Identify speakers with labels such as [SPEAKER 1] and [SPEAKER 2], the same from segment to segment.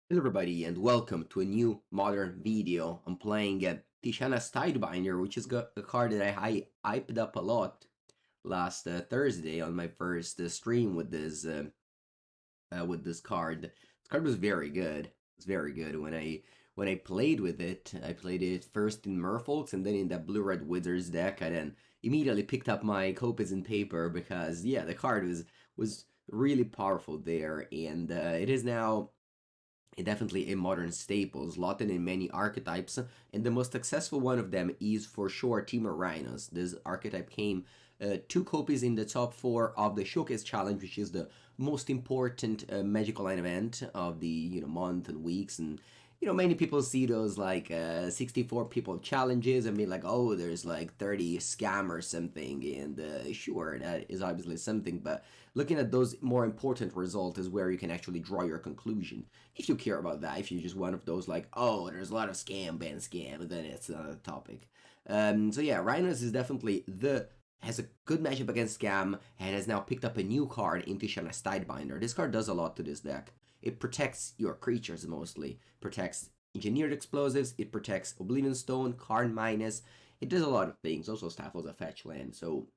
[SPEAKER 1] Hello everybody and welcome to a new modern video. I'm playing Tishana's Tidebinder, which is a card that I hyped up a lot last Thursday on my first stream with this card. This card was very good. It's very good. When I played with it, I played it first in Merfolk's and then in that Blue-Red Wizards deck. I then immediately picked up my copies in paper because yeah, the card was really powerful there, and it is now definitely a modern staple, slotted in many archetypes, and the most successful one of them is for sure Team of Rhinos. This archetype came two copies in the top four of the Showcase Challenge, which is the most important Magical Line event of the month and weeks, and many people see those like 64 people challenges and be like, oh, there's like 30 scam or something, and sure, that is obviously something, but looking at those more important results is where you can actually draw your conclusion. If you care about that, if you're just one of those like, oh, there's a lot of scam, ban scam, then it's another topic. So yeah, Rhinos is definitely has a good matchup against Scam and has now picked up a new card in Tishana's Tidebinder. This card does a lot to this deck. It protects your creatures mostly, protects engineered explosives, it protects Oblivion Stone, card minus, it does a lot of things. Also Staffles a fetch land, so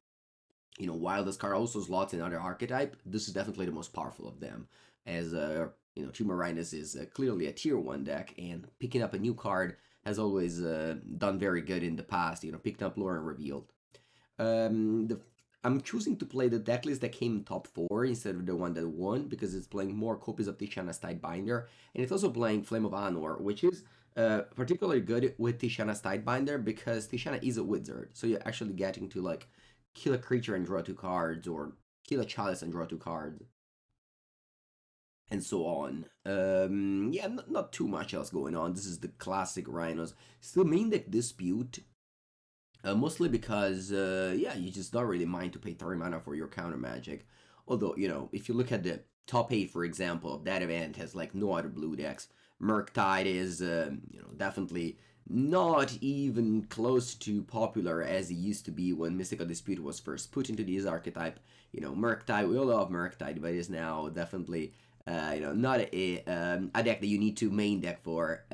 [SPEAKER 1] while this card also slots in other archetype, this is definitely the most powerful of them. As Team Rhinos is clearly a tier 1 deck, and picking up a new card has always done very good in the past. Picked up Lorien Revealed. The I'm choosing to play the decklist that came in top 4 instead of the one that won because it's playing more copies of Tishana's Tidebinder, and it's also playing Flame of Anor, which is particularly good with Tishana's Tidebinder because Tishana is a wizard, so you're actually getting to like kill a creature and draw 2 cards, or kill a chalice and draw 2 cards, and so on. Yeah, not too much else going on. This is the classic Rhinos. Still main deck dispute. Mostly because, yeah, you just don't really mind to pay 3 mana for your counter magic. Although, if you look at the top 8, for example, of that event has like no other blue decks. Murktide is, definitely not even close to popular as it used to be when Mystical Dispute was first put into this archetype. Murktide, we all love Murktide, but it's now definitely not a deck that you need to main deck for.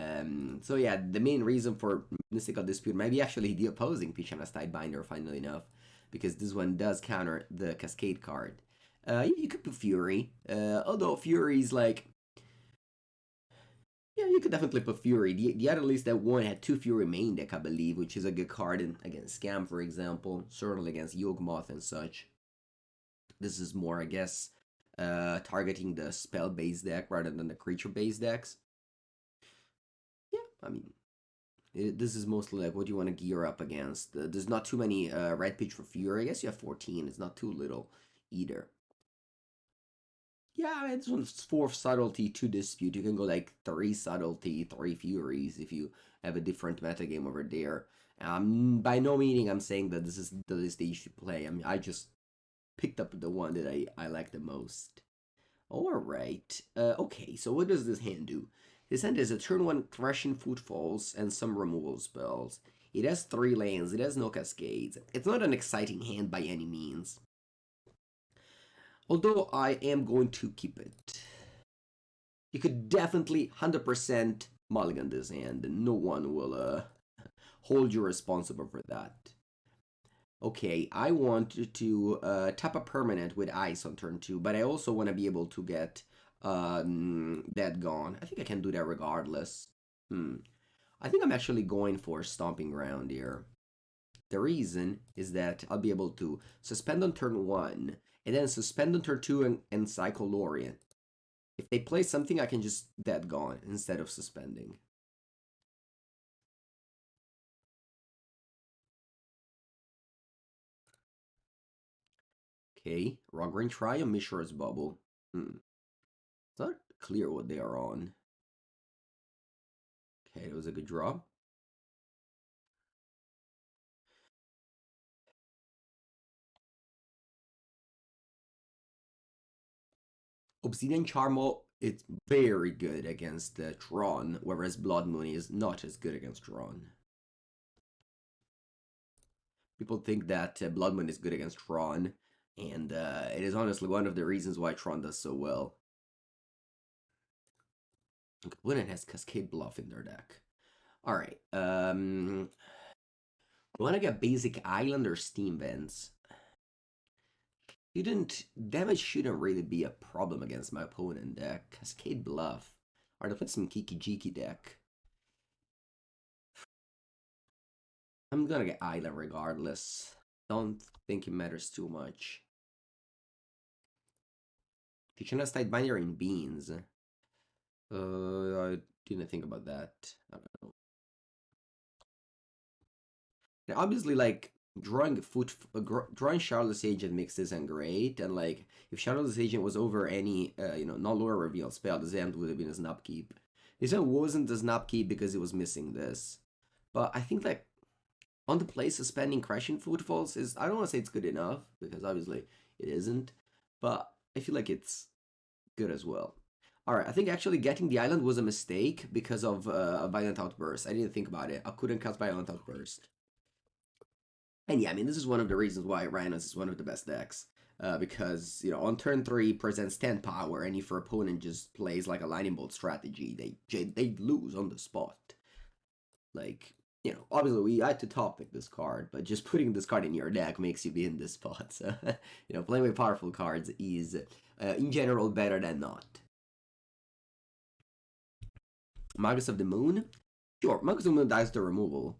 [SPEAKER 1] So yeah, the main reason for Mystical Dispute might be actually the opposing Tishana's Tidebinder, funnily enough, because this one does counter the Cascade card. You could put Fury, although Fury is like, yeah, you could definitely put Fury. The other list that won had 2 Fury main deck, I believe, which is a good card against Scam, for example, certainly against Yawgmoth and such. This is more, I guess, targeting the spell-based deck rather than the creature-based decks. Yeah, I mean, this is mostly like what you want to gear up against. There's not too many red pitch for Fury. I guess you have 14. It's not too little either. Yeah, it's one 4 subtlety, 2 dispute. You can go like 3 subtlety, 3 furies if you have a different metagame over there. By no meaning I'm saying that this is the list that you should play. I just picked up the one that I like the most. Alright, okay, so what does this hand do? This hand is a turn 1 Crashing Footfalls and some removal spells. It has 3 lands, it has no cascades. It's not an exciting hand by any means. Although I am going to keep it. You could definitely 100% mulligan this hand, and no one will hold you responsible for that. Okay, I want to tap a permanent with ice on turn 2, but I also want to be able to get that gone. I think I can do that regardless. I think I'm actually going for Stomping Ground here. The reason is that I'll be able to suspend on turn 1, and then suspend on turn 2 and cycle Lorien. If they play something, I can just dead gone instead of suspending. Okay, Lorien Triome, Mishra's Bubble. It's not clear what they are on. Okay, it was a good draw. Obsidian Charmaw, it's very good against Tron, whereas Blood Moon is not as good against Tron. People think that Blood Moon is good against Tron, and it is honestly one of the reasons why Tron does so well. Opponent has Cascade Bluff in their deck. Alright, wanna get basic island or steam vents? Damage shouldn't really be a problem against my opponent deck. Cascade Bluff. Alright, let's play some Kiki Jiki deck. I'm gonna get island regardless. Don't think it matters too much. Tishana's Tidebinder in beans. I didn't think about that. I don't know. Now, obviously, like drawing Shardless Agent makes this isn't great, and like if Shardless Agent was over any not Lorien Revealed spell, this end would have been a snap keep. This one wasn't a snap keep because it was missing this, but I think like on the play suspending Crashing Footfalls is, I don't want to say it's good enough because obviously it isn't, but I feel like it's good as well. Alright, I think actually getting the island was a mistake because of a Violent Outburst. I didn't think about it. I couldn't cast Violent Outburst. And yeah, I mean, this is one of the reasons why Rhinos is one of the best decks. Because, on turn 3 presents 10 power, and if your opponent just plays like a lightning bolt strategy, they lose on the spot. Like, obviously we had to top pick this card, but just putting this card in your deck makes you be in this spot. So, playing with powerful cards is, in general, better than not. Magus of the Moon? Sure, Magus of the Moon dies to removal.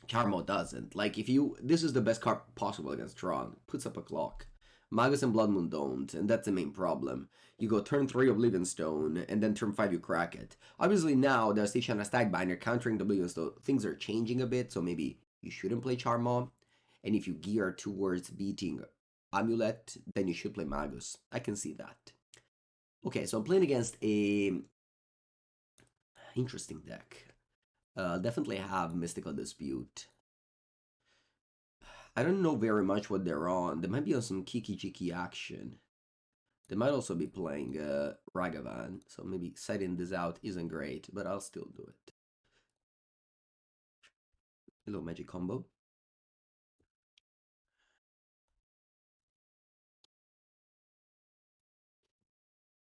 [SPEAKER 1] Charmaw doesn't. Like, this is the best card possible against Tron. Puts up a clock. Magus and Blood Moon don't, and that's the main problem. You go turn 3 Oblivion Stone, and then turn 5 you crack it. Obviously now, there's Tishana Stagbinder countering the Oblivion Stone. Things are changing a bit, so maybe you shouldn't play Charmaw. And if you gear towards beating Amulet, then you should play Magus. I can see that. Okay, so I'm playing against a interesting deck. Definitely have Mystical Dispute. I don't know very much what they're on. They might be on some Kiki Jiki action. They might also be playing Ragavan, so maybe setting this out isn't great, but I'll still do it. Hello, Magic Combo.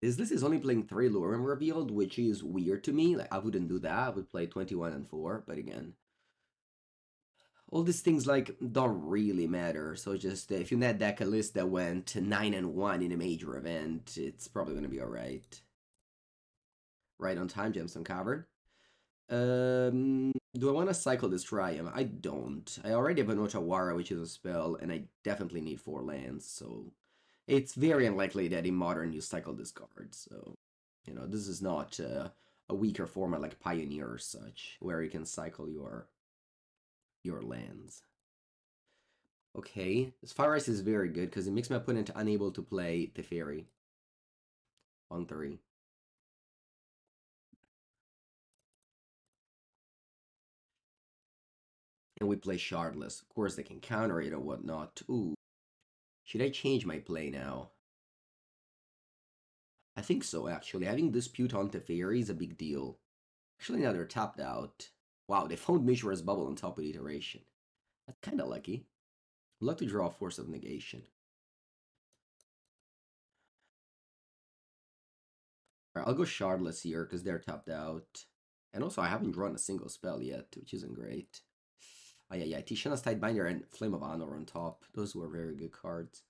[SPEAKER 1] This list is only playing 3 Lorien Revealed, which is weird to me. Like, I wouldn't do that. I would play 21 and 4, but again, all these things like don't really matter. So just if you net deck a list that went 9 and 1 in a major event, it's probably gonna be alright. Right on time, Gemstone Cavern. Do I want to cycle this Triome? I don't. I already have an Otawara, which is a spell, and I definitely need 4 lands, so it's very unlikely that in Modern you cycle this card. So, this is not a weaker format like Pioneer or such, where you can cycle your lands. Okay, this Fire Ice is very good because it makes my opponent unable to play Teferi on 3. And we play Shardless. Of course, they can counter it or whatnot. Ooh. Should I change my play now? I think so, actually. Having Dispute on Teferi is a big deal. Actually, now they're tapped out. Wow, they found Mishra's Bubble on top of the iteration. That's kind of lucky. I'd love to draw a Force of Negation. Alright, I'll go Shardless here because they're tapped out. And also, I haven't drawn a single spell yet, which isn't great. Oh, yeah. Tishana's Tidebinder and Flame of Anor on top. Those were very good cards.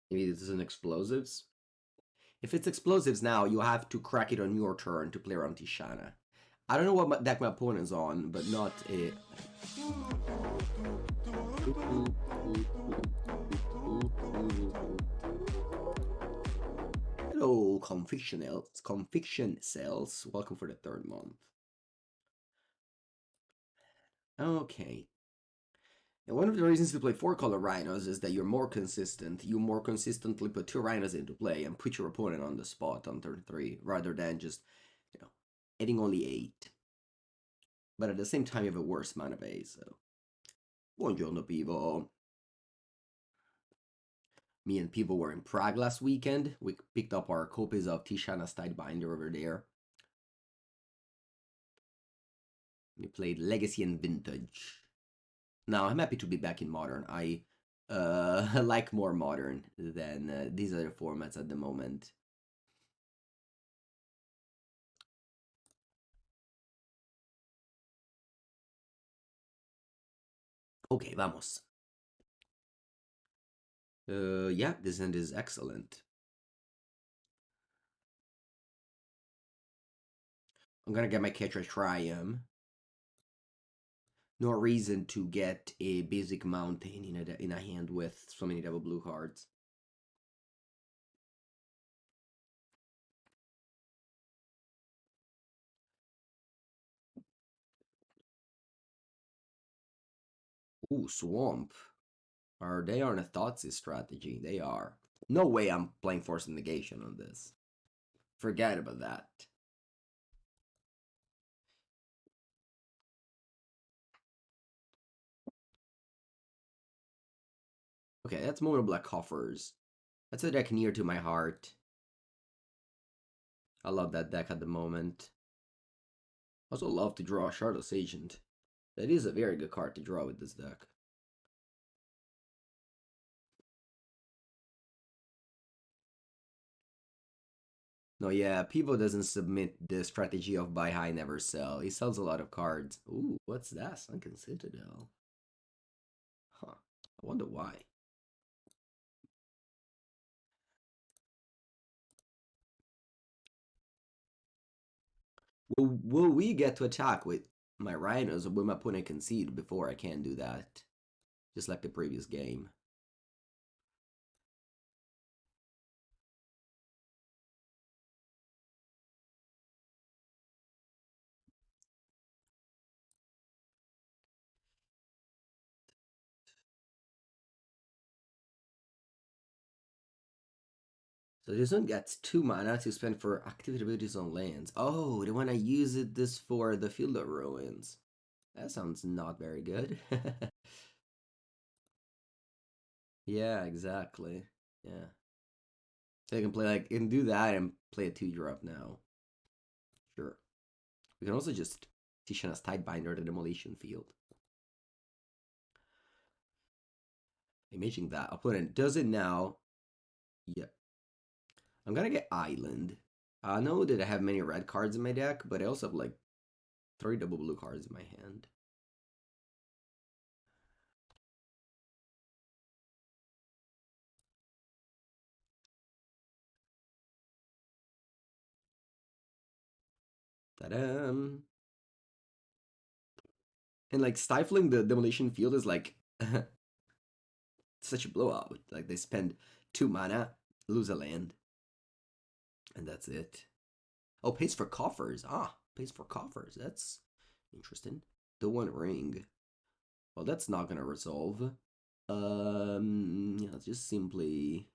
[SPEAKER 1] Maybe this is an Explosives? If it's Explosives now, you have to crack it on your turn to play around Tishana. I don't know what deck my opponent's on, but not a... Hello, Conviction Cells. Welcome for the 3rd month. Okay. And one of the reasons to play 4-color Rhinos is that you're more consistent. You more consistently put 2 Rhinos into play and put your opponent on the spot on turn 3, rather than just, hitting only 8. But at the same time, you have a worse mana base, so... Buongiorno, Pivo. Me and people were in Prague last weekend. We picked up our copies of Tishana's Tidebinder over there. We played Legacy and Vintage. Now, I'm happy to be back in Modern. I like more Modern than these other formats at the moment. Okay, vamos. Yeah, this end is excellent. I'm gonna get my Ketria Triome. No reason to get a basic mountain in a hand with so many double blue cards. Ooh, Swamp. Are they on a Thoughtseize strategy? They are. No way I'm playing Force of Negation on this. Forget about that. Okay, that's Mono Black Coffers. That's a deck near to my heart. I love that deck at the moment. Also love to draw Shardless Agent. That is a very good card to draw with this deck. No, yeah, Pivo doesn't submit the strategy of buy high, never sell. He sells a lot of cards. Ooh, what's that? Sunken Citadel. Huh. I wonder why. Will we get to attack with my Rhinos or will my opponent concede before I can do that? Just like the previous game. So this one gets 2 mana to spend for activity abilities on lands. Oh, they want to use this for the Field of Ruins. That sounds not very good. Yeah, exactly. Yeah. So I can play like and do that and play a 2-drop now. Sure. We can also just Tishana's Tidebinder the Demolition Field. Imaging that. Opponent does it now. Yeah. I'm gonna get Island. I know that I have many red cards in my deck, but I also have like 3 double blue cards in my hand. Ta-da! And like stifling the demolition field is like such a blowout. Like they spend 2 mana, lose a land, and that's it. Oh, pays for coffers. Ah, pays for coffers. That's interesting. The One Ring. Well, that's not gonna resolve. Yeah, just simply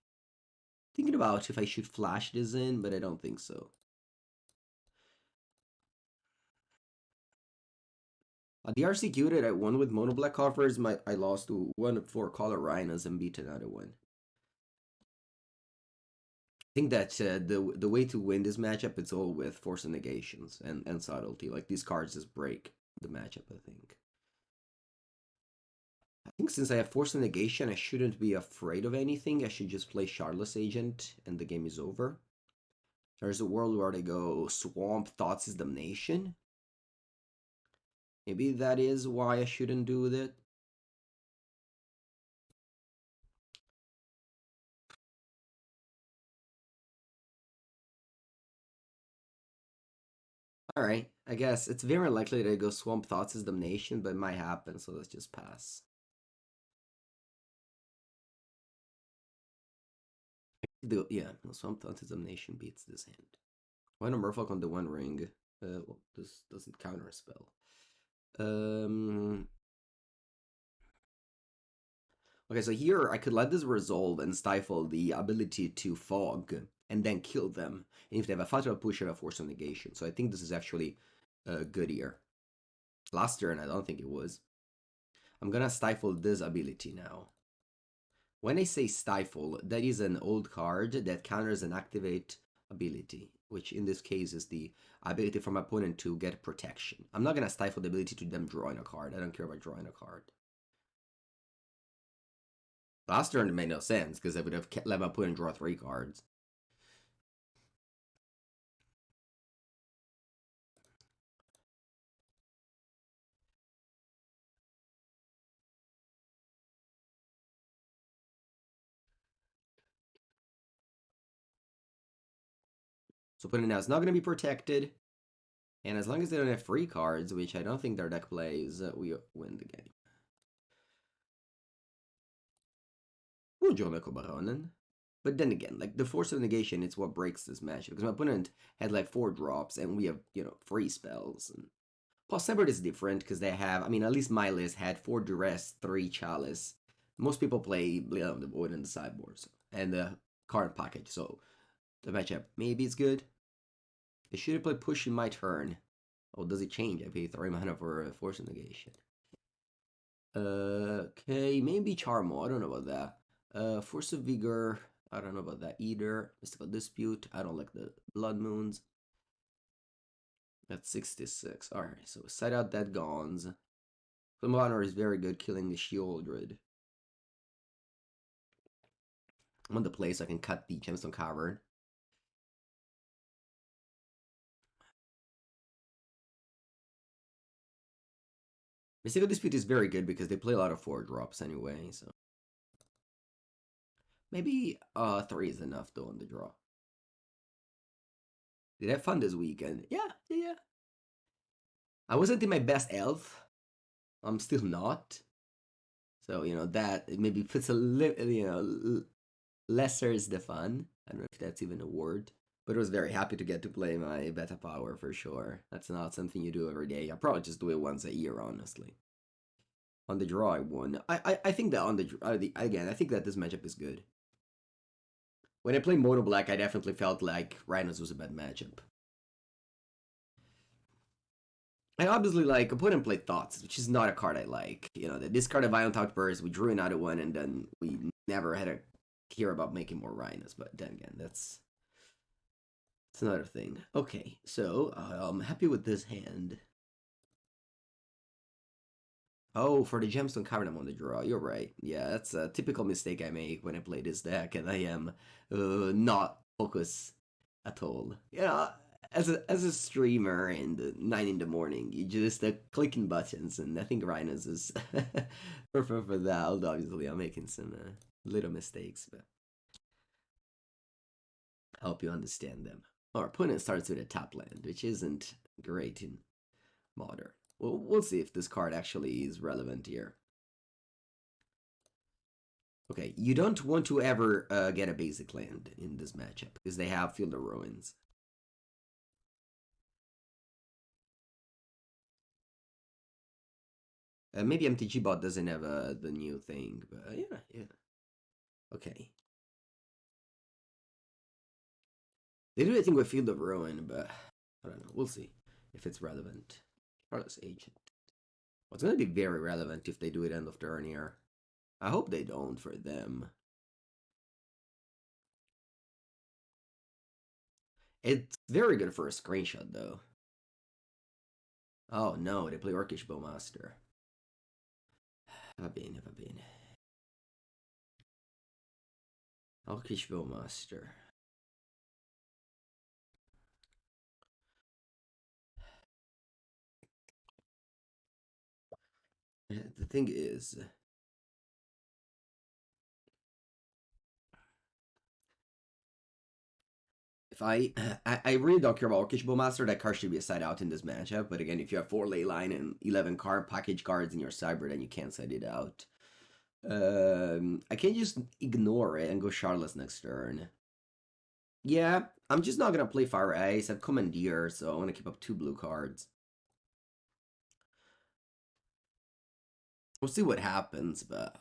[SPEAKER 1] thinking about if I should flash this in, but I don't think so. The RCQ that I won with Mono Black Coffers, I lost to one for Color Rhinos and beat another one. I think that the way to win this matchup is all with Force of Negations and Subtlety. Like these cards just break the matchup, I think. I think since I have Force of Negation, I shouldn't be afraid of anything. I should just play Shardless Agent and the game is over. There's a world where they go Swamp, Thoughtseize Damnation. Maybe that is why I shouldn't do that. Alright, I guess it's very likely that I go Swamp Thoughtseize Damnation, but it might happen, so let's just pass. Yeah, Swamp Thoughtseize Damnation beats this hand. Why not Merfolk on the One Ring? Well, this doesn't counter a spell. Okay, so here I could let this resolve and stifle the ability to fog and then kill them. And if they have a fatal push, I have a Force of Negation. So I think this is actually good here. Last turn, I don't think it was. I'm gonna stifle this ability now. When I say Stifle, that is an old card that counters an activate ability, which in this case is the ability from my opponent to get protection. I'm not going to stifle the ability to them drawing a card. I don't care about drawing a card. Last turn it made no sense because I would have let my opponent draw 3 cards. So opponent now is not going to be protected. And as long as they don't have free cards, which I don't think their deck plays, we win the game. Buongiorno, Baronen. But then again, like the Force of Negation, it's what breaks this match. Because my opponent had like 4 drops, and we have, you know, free spells. And plus, Severed is different because they have, I mean, at least my list had 4 Duress, 3 Chalice. Most people play Blade of the Void and the sideboards and the card package. So the matchup maybe it's good. I should have played Push in my turn. Oh, does it change? I pay 3 mana for Force of Negation. Okay, maybe Charmaw. I don't know about that. Force of Vigor. I don't know about that either. Mystical Dispute. I don't like the Blood Moons. That's 66. Alright, so side out that Gons. Flame of Anor is very good, killing the Shieldred. I'm on the play so I can cut the Gemstone Cavern. Mystical Dispute is very good because they play a lot of 4 drops anyway, so. Maybe 3 is enough though on the draw. Did I have fun this weekend? Yeah. I wasn't in my best elf. I'm still not. So, you know, that maybe puts a little, you know, lesser is the fun. I don't know if that's even a word. But I was very happy to get to play my beta power for sure. That's not something you do every day. I probably just do it once a year, honestly. On the draw, I won. I think that on the again, I think that this matchup is good. When I played Mono Black, I definitely felt like Rhinos was a bad matchup. I obviously like opponent played Thoughts, which is not a card I like. You know, they discarded Violent Outburst, we drew another one, and then we never had to hear about making more Rhinos. But then again, that's another thing. Okay, so I'm happy with this hand. Oh, for the Gemstone Cavern, I'm on the draw. You're right. Yeah, that's a typical mistake I make when I play this deck, and I am not focused at all. Yeah, as a streamer and 9 in the morning, you just clicking buttons, and I think Rhinos is perfect for that. Although obviously I'm making some little mistakes, but I hope you understand them. Our opponent starts with a tap land, which isn't great in Modern. Well, we'll see if this card actually is relevant here. Okay, you don't want to ever get a basic land in this matchup because they have Field of Ruins. Maybe MTG bot doesn't have the new thing, but yeah. Okay. They do a thing with Field of Ruin, but I don't know. We'll see if it's relevant. Shardless Agent. Well, it's going to be very relevant if they do it end of turn here. I hope they don't for them. It's very good for a screenshot, though. Oh no, they play Orcish Bowmaster. Have been. Orcish Bowmaster. The thing is, if I really don't care about Orcish Bowmaster, that card should be a side out in this matchup. But again, if you have 4 Leyline and 11 card package cards in your sideboard, then you can't side it out. I can't just ignore it and go Shardless next turn. Yeah, I'm just not gonna play Fire Ice. I have Commandeer, so I want to keep up 2 blue cards. We'll see what happens, but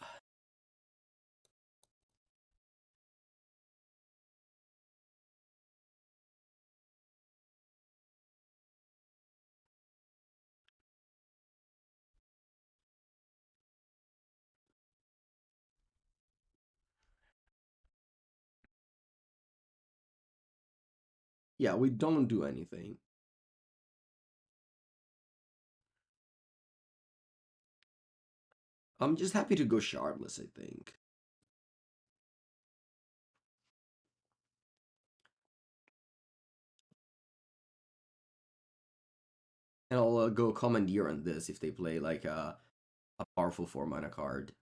[SPEAKER 1] Yeah, we don't do anything. I'm just happy to go Shardless, I think. And I'll go Commandeer on this if they play like a powerful 4-mana card.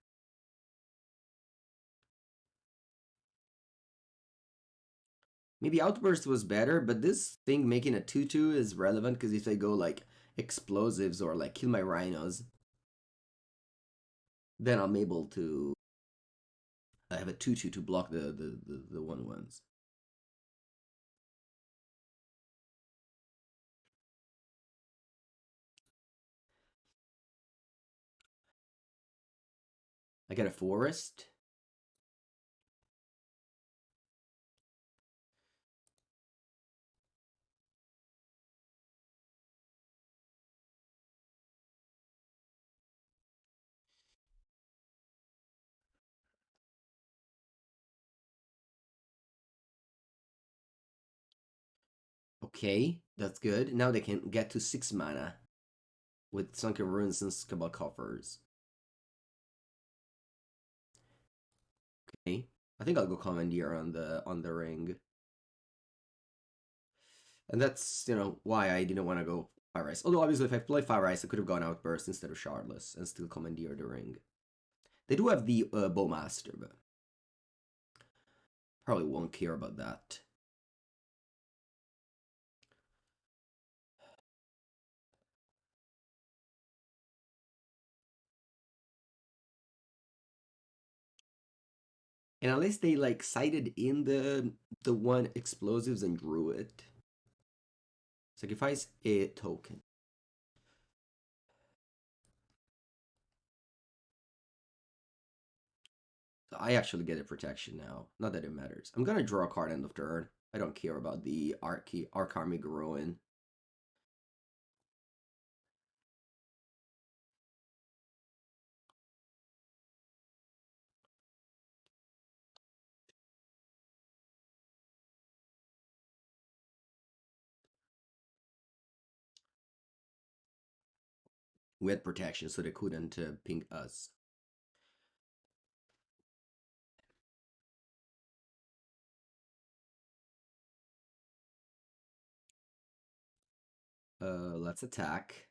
[SPEAKER 1] Maybe Outburst was better, but this thing making a 2/2 is relevant because if they go like explosives or like kill my rhinos, then I'm able to have a 2/2 to block the 1/1s. I get a forest. Okay, that's good. Now they can get to 6 mana with Sunken Ruins and Cabal Coffers. Okay, I think I'll go Commandeer on the ring. And that's, why I didn't want to go Fire Ice. Although, obviously, if I play Fire Ice, I could have gone Outburst instead of Shardless and still Commandeer the ring. They do have the Bowmaster, but probably won't care about that. And unless they like cited in the one explosives and drew it, sacrifice a token. So I actually get a protection now. Not that it matters. I'm gonna draw a card end of turn. I don't care about the Archarmic Ruin. We had protection, so they couldn't ping us. Let's attack.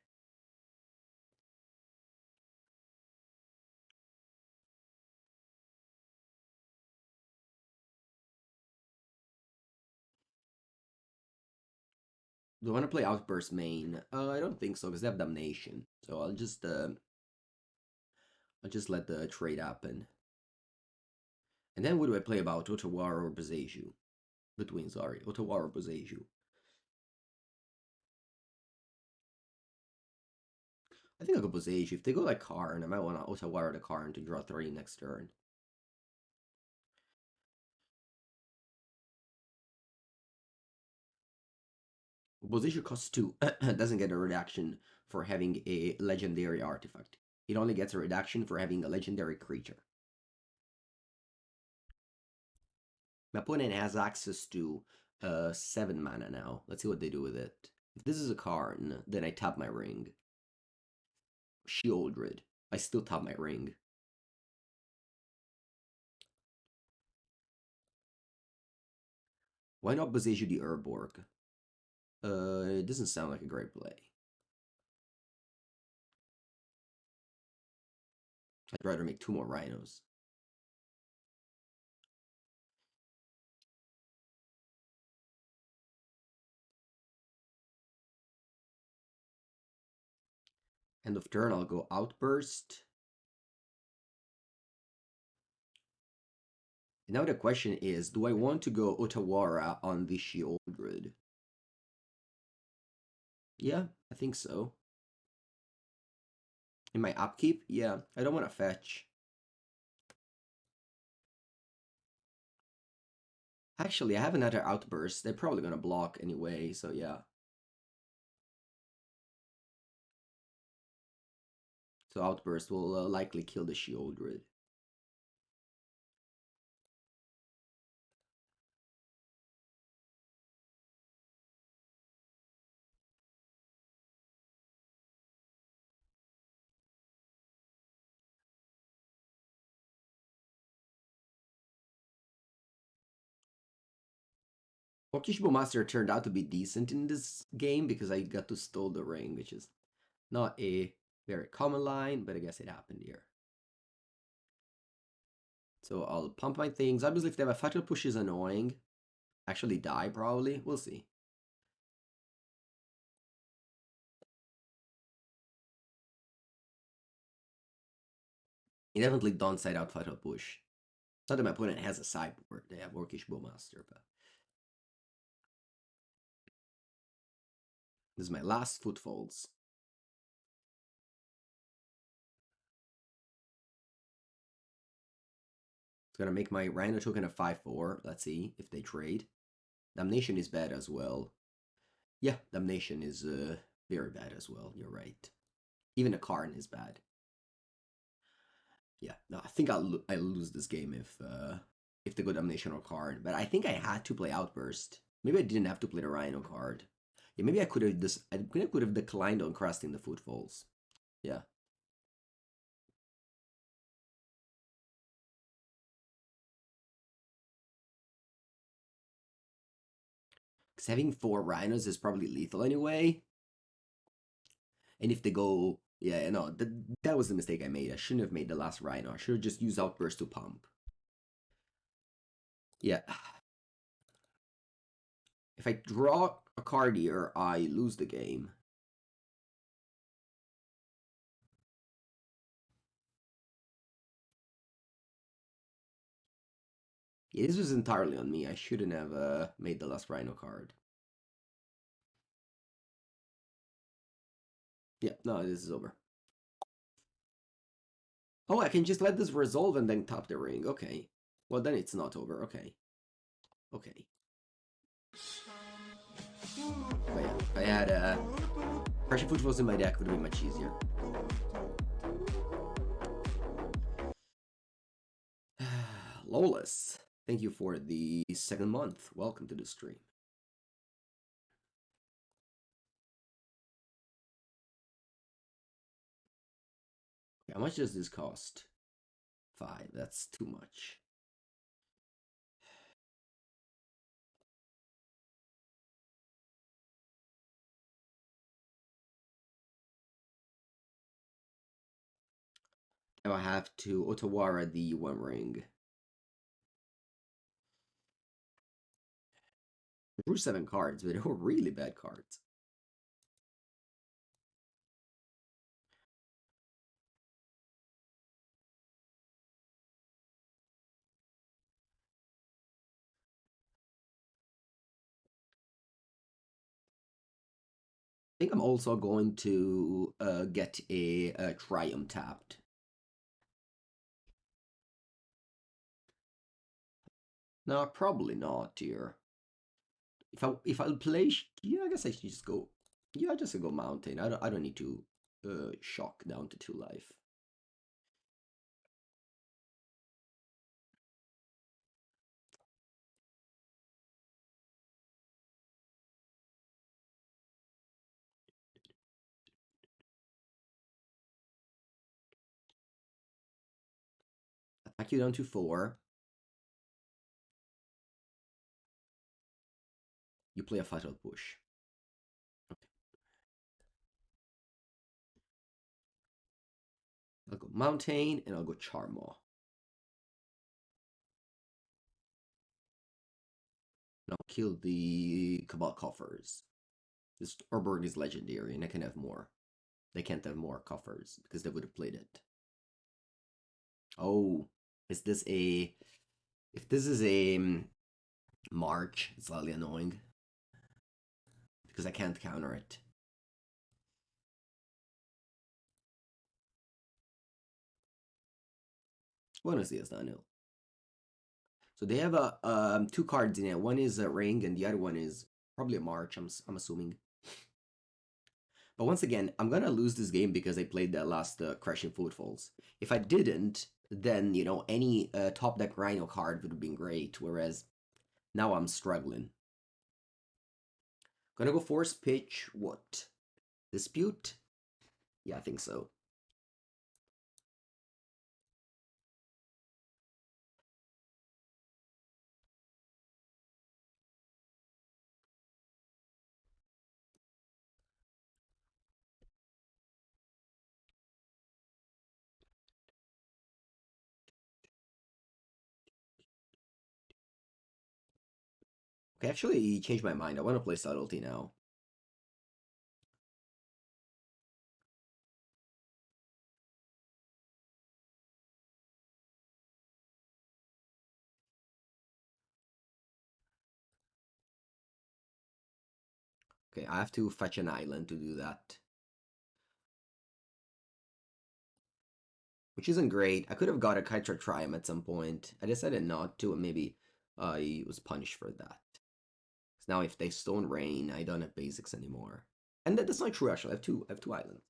[SPEAKER 1] Do I want to play Outburst main? I don't think so because they have Damnation. So I'll just let the trade happen. And then what do I play about Otawara or Boseiju? Sorry, Otawara or Boseiju. I think I'll go Boseiju. If they go like Karn, I might want to Otawara the Karn to draw 3 next turn. Boseiju costs 2. Doesn't get a reduction for having a legendary artifact. It only gets a reduction for having a legendary creature. My opponent has access to 7 mana now. Let's see what they do with it. If this is a Karn, then I tap my ring. Sheoldred. I still tap my ring. Why not Boseiju the Urborg? It doesn't sound like a great play. I'd rather make 2 more Rhinos. End of turn, I'll go Outburst. Now the question is, do I want to go Otawara on the Sheoldred? Yeah, I think so. In my upkeep? Yeah, I don't want to fetch. Actually, I have another Outburst. They're probably going to block anyway, so yeah. So Outburst will likely kill the Sheoldred. Orcish Master turned out to be decent in this game because I got to stole the ring, which is not a very common line, but I guess it happened here. So I'll pump my things. Obviously, if they have a fatal push is annoying. Actually die, probably. We'll see. He definitely don't side out fatal push. Not that my opponent has a sideboard. They have Orcish Bowmaster, but this is my last Footfalls. It's gonna make my Rhino token a 5/4. Let's see if they trade. Damnation is bad as well. Yeah, Damnation is very bad as well. You're right. Even a Karn is bad. Yeah, no, I think I lose this game if they go Damnation or Karn. But I think I had to play Outburst. Maybe I didn't have to play the Rhino card. Yeah, maybe I could have declined on Crashing the Footfalls. Yeah. Because having 4 Rhinos is probably lethal anyway. And if they go... Yeah, no, that was the mistake I made. I shouldn't have made the last Rhino. I should have just used Outburst to pump. Yeah. If I draw a card here, I lose the game. Yeah, this was entirely on me. I shouldn't have made the last Rhino card. Yeah, no, this is over. Oh, I can just let this resolve and then top the ring. Okay. Well, then it's not over. Okay. Okay. But yeah, if I had Crashing Footfalls in my deck, would have been much easier. Lawless, thank you for the 2nd month. Welcome to the stream. How much does this cost? 5. That's too much. Now I have to Otawara the One Ring. I drew 7 cards, but they were really bad cards. I think I'm also going to get a Triome tapped. No, probably not here. If I'll play, yeah, I guess I should just go. Yeah, just go Mountain. I don't need to shock down to 2 life. Attack you down to 4. You play a Fatal Push. Okay. I'll go Mountain and I'll go Charmaw. And I'll kill the Cabal Coffers. This Urberg is legendary and I can have more. They can't have more Coffers because they would have played it. Oh, is this a... If this is a March, it's slightly annoying. Because I can't counter it. Buenos dias, Daniel. So they have 2 cards in it. One is a Ring and the other one is probably a March, I'm assuming. But once again, I'm gonna lose this game because I played that last Crashing Footfalls. If I didn't, then, you know, any top deck Rhino card would have been great, whereas now I'm struggling. Gonna go Force Pitch, what? Dispute? Yeah, I think so. Okay, actually changed my mind. I want to play Subtlety now. Okay, I have to fetch an island to do that. Which isn't great. I could have got a Ketria Triome at some point. I decided not to, and maybe I was punished for that. So now if they Stone Rain, I don't have basics anymore. And that's not true, actually. I have two islands.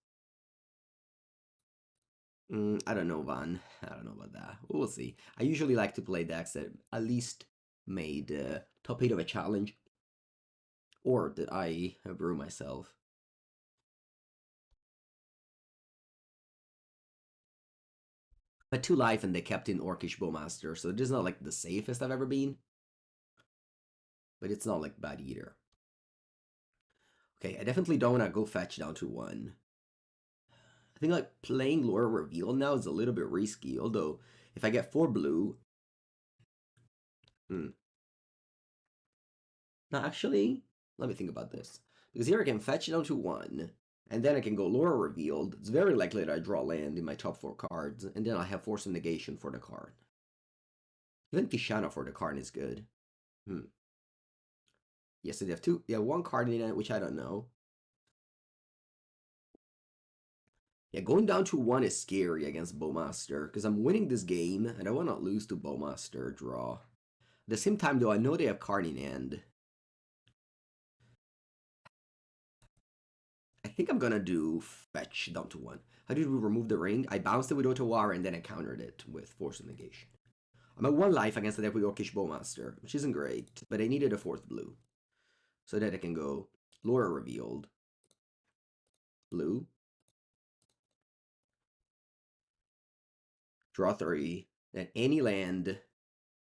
[SPEAKER 1] I don't know, Van. I don't know about that. We'll see. I usually like to play decks that at least made top 8 of a challenge. Or that I brew myself. But 2 life and they kept in Orcish Bowmaster, so it is not like the safest I've ever been. But it's not like bad either. Okay, I definitely don't want to go fetch down to 1. I think like playing Lorien Revealed now is a little bit risky, although if I get 4 blue... No, actually, let me think about this. Because here I can fetch down to 1, and then I can go Lorien Revealed. It's very likely that I draw land in my top 4 cards, and then I have Force of Negation for the card. Even Tishana for the card is good. Yes, so they have 2. Yeah, 1 card in it, which I don't know. Yeah, going down to 1 is scary against Bowmaster, because I'm winning this game, and I want to lose to Bowmaster draw. At the same time, though, I know they have card in hand. I think I'm gonna do fetch down to 1. How did we remove the ring? I bounced it with Otawara, and then I countered it with Force of Negation. I'm at 1 life against the deck with Orcish Bowmaster, which isn't great, but I needed a 4th blue. So that I can go Lorien Revealed. Blue. Draw 3. Then any land.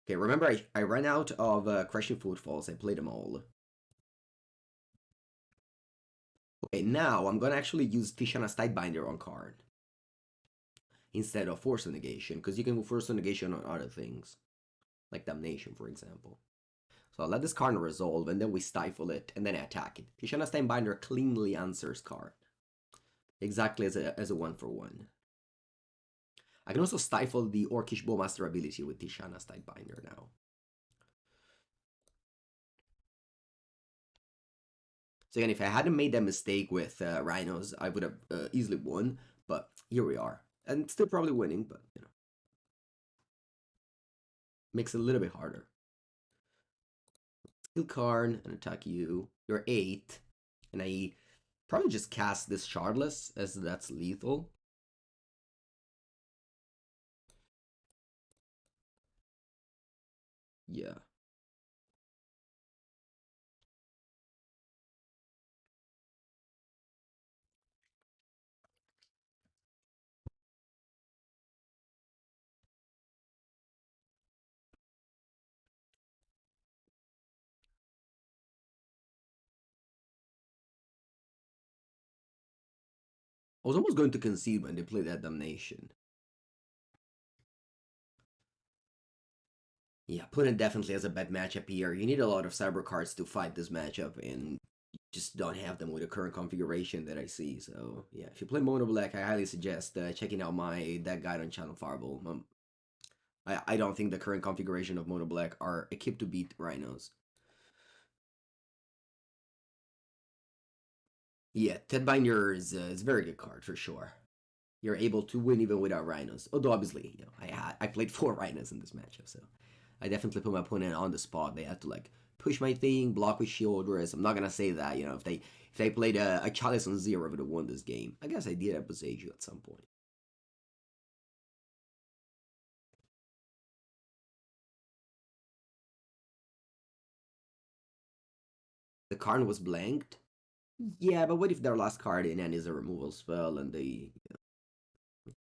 [SPEAKER 1] Okay, remember I ran out of Crashing Footfalls. I played them all. Okay, now I'm gonna actually use Tishana's Tidebinder on card. Instead of Force of Negation, because you can Force of Negation on other things. Like Damnation, for example. So I'll let this card resolve, and then we stifle it, and then I attack it. Tishana's Tidebinder cleanly answers card. Exactly as a 1-for-1. I can also stifle the Orcish Bowmaster ability with Tishana's Tidebinder now. So again, if I hadn't made that mistake with Rhinos, I would have easily won, but here we are. And still probably winning, but, you know. Makes it a little bit harder. Skill card and attack you. You're 8. And I probably just cast this Shardless, as that's lethal. Yeah. I was almost going to concede when they played that Damnation. Yeah, Putin definitely has a bad matchup here. You need a lot of cyber cards to fight this matchup, and you just don't have them with the current configuration that I see. So yeah, if you play Mono Black, I highly suggest checking out my deck guide on Channel Fireball. I don't think the current configuration of Mono Black are equipped to beat Rhinos. Yeah, Tidebinder is a very good card for sure. You're able to win even without Rhinos. Although obviously, you know, I played 4 Rhinos in this matchup, so I definitely put my opponent on the spot. They had to like push my thing, block with shield. Whereas I'm not gonna say that, you know, if they played a Chalice on 0, I would have won this game. I guess I did at Boseiju at some point. The card was blanked. Yeah, but what if their last card in hand is a removal spell and they... You know,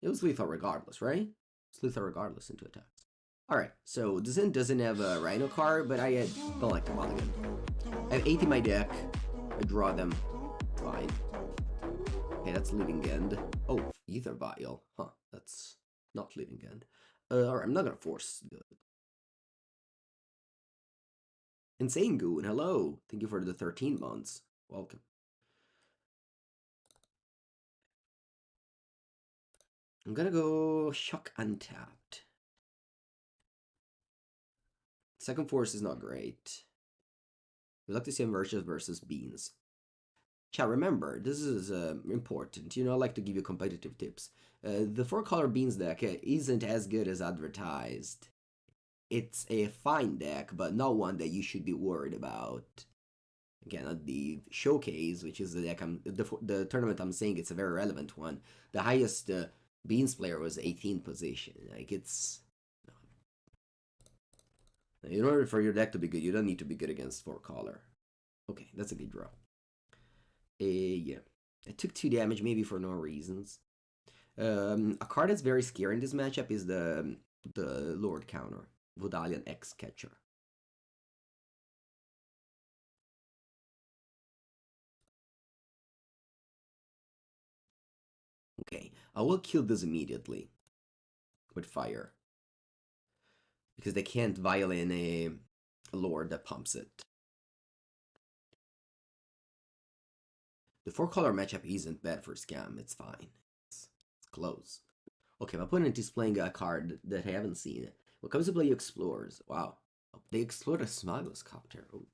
[SPEAKER 1] it was lethal regardless, right? It's lethal regardless into attacks. Alright, so Zen doesn't have a Rhino card, but I had Collect a Mulligan. I have 8 in my deck. I draw them. Fine. Okay, that's Living End. Oh, Ether Vial. Huh, that's not Living End. Alright, I'm not gonna force Insane Goon, hello. Thank you for the 13 months. Welcome. I'm gonna go Shock Untapped. Second Force is not great. We'd like to see Emerges versus Beans. Chat, remember, this is important. You know, I like to give you competitive tips. The 4-color Beans deck isn't as good as advertised. It's a fine deck, but not one that you should be worried about. Again, at the showcase, which is the deck the tournament I'm saying, it's a very relevant one. The highest Beans player was 18th position. Like, it's... In order for your deck to be good, you don't need to be good against 4-color. Okay, that's a good draw. Yeah. I took 2 damage, maybe for no reasons. A card that's very scary in this matchup is the Lord counter, Vodalian X Catcher. Okay, I will kill this immediately with fire. Because they can't violate a Lord that pumps it. The 4-color matchup isn't bad for Scam, it's fine. It's close. Okay, my opponent is playing a card that I haven't seen. What comes to play Explorers? Wow. They explored a Smuggler's Copter. Ooh.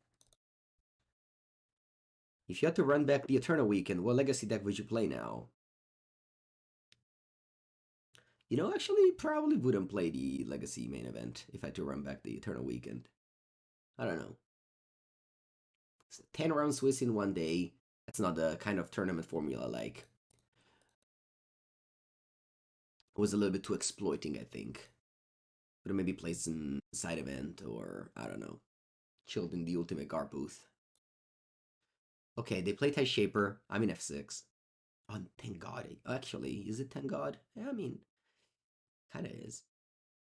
[SPEAKER 1] If you had to run back the Eternal Weekend, what Legacy deck would you play now? You know, actually, probably wouldn't play the Legacy main event if I had to run back the Eternal Weekend. I don't know. 10 round Swiss in one day. That's not the kind of tournament formula like. It was a little bit too exploiting, I think. Could maybe play some side event or, I don't know, chilled in the Ultimate Guard booth. Okay, they play Tie Shaper. I'm in F6. Oh, thank God. Actually, is it thank God? Yeah, I mean, kind of is.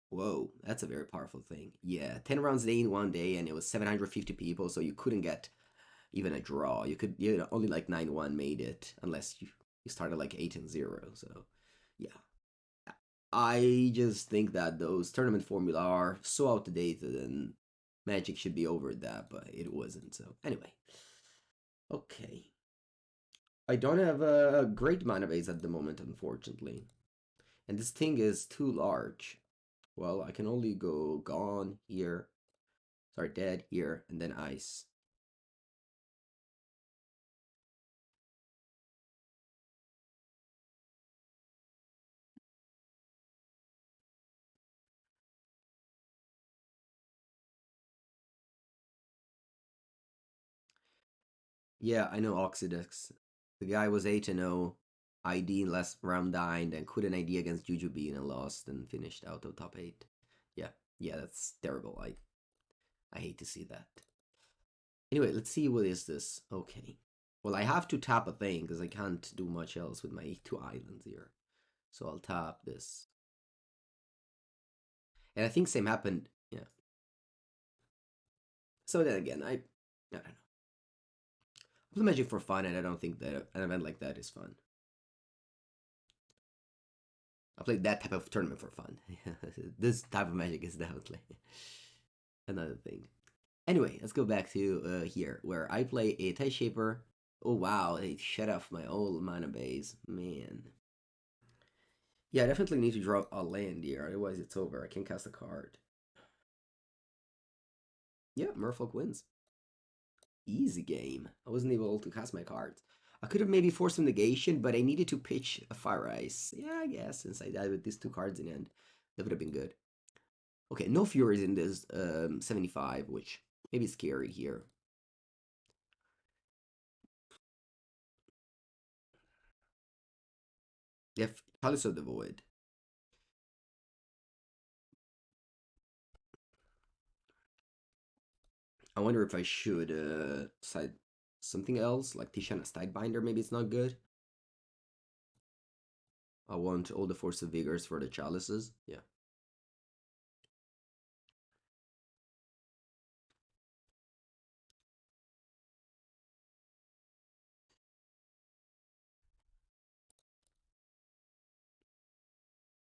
[SPEAKER 1] Whoa, that's a very powerful thing. Yeah, 10 rounds a day in one day, and it was 750 people, so you couldn't get even a draw. You know, only like 9-1 made it, unless you started like 8-0. So, yeah. I just think that those tournament formula are so outdated, and Magic should be over that, but it wasn't. So, anyway. Okay. I don't have a great mana base at the moment, unfortunately. And this thing is too large. Well, I can only go Gone here. Sorry, Dead here, and then Ice. Yeah, I know Oxidix. The guy was 8-0, ID in last round dined, and couldn't ID against Jujubee and lost and finished out of top 8. Yeah, yeah, that's terrible. I hate to see that. Anyway, let's see what is this. Okay. Well, I have to tap a thing because I can't do much else with my 2 islands here. So I'll tap this. And I think same happened. Yeah. So then again, I don't know. I play Magic for fun, and I don't think that an event like that is fun. I played that type of tournament for fun. This type of Magic is definitely another thing. Anyway, let's go back to here, where I play a Tie Shaper. Oh wow, they shut off my old mana base. Man. Yeah, I definitely need to draw a land here, otherwise it's over. I can't cast a card. Yeah, Merfolk wins. Easy game. I wasn't able to cast my cards. I could have maybe forced some negation, but I needed to pitch a Fire Ice. Yeah, I guess, since I died with these 2 cards in hand. That would have been good. Okay, no Furies in this 75, which maybe is scary here. Yeah, Palace of the Void. I wonder if I should side something else, like Tishana's Tidebinder, maybe it's not good. I want all the Force of Vigors for the Chalices. Yeah.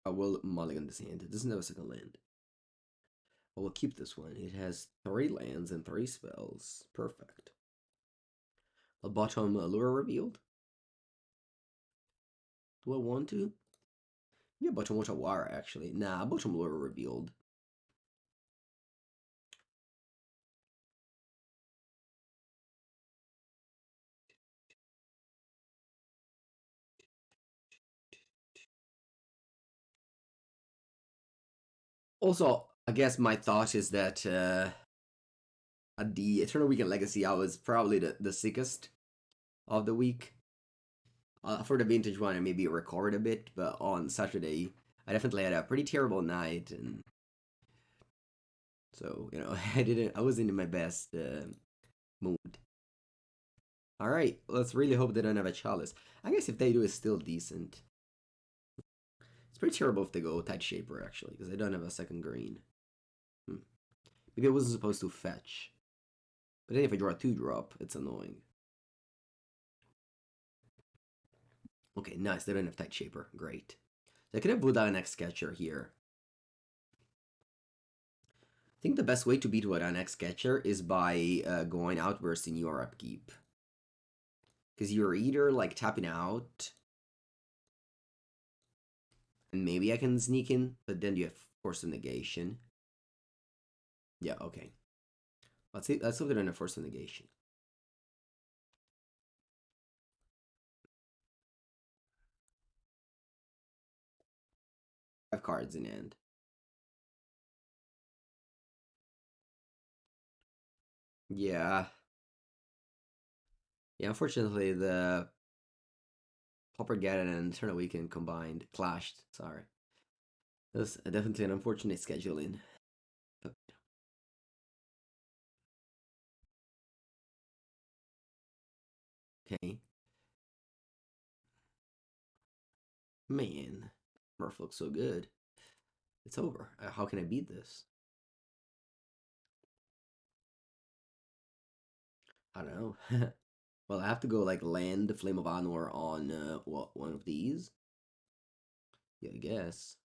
[SPEAKER 1] I will mulligan this hand. It doesn't have a second land. We'll keep this one. It has 3 lands and 3 spells. Perfect. A bottom Lure Revealed. Do I want to? Yeah, bottom Otawara, actually. Nah, bottom Lure Revealed. Also, I guess my thought is that at the Eternal Weekend Legacy, I was probably the sickest of the week. For the vintage one, I maybe recovered a bit, but on Saturday, I definitely had a pretty terrible night, and so I wasn't in my best mood. All right, let's really hope they don't have a chalice. I guess if they do, it's still decent. It's pretty terrible if they go Tide Shaper actually, because I don't have a second green. Maybe I wasn't supposed to fetch. But then if I draw a 2-drop, it's annoying. Okay, nice. They don't have Tide Shaper. Great. So I could have Wooded next Sketcher here. I think the best way to beat Wooded next Sketcher is by going Outburst in your upkeep. Because you're either like tapping out, and maybe I can sneak in, but then you have Force of Negation. Yeah, okay. Let's look at a Force of Negation. Five cards in hand. Yeah. Yeah, unfortunately, the Poppergeddon and Eternal Weekend combined clashed. Sorry. That's definitely an unfortunate scheduling. But... okay. Man, Murph looks so good. It's over. How can I beat this? I don't know. Well, I have to go like land the Flame of Anor on one of these. Yeah, I guess.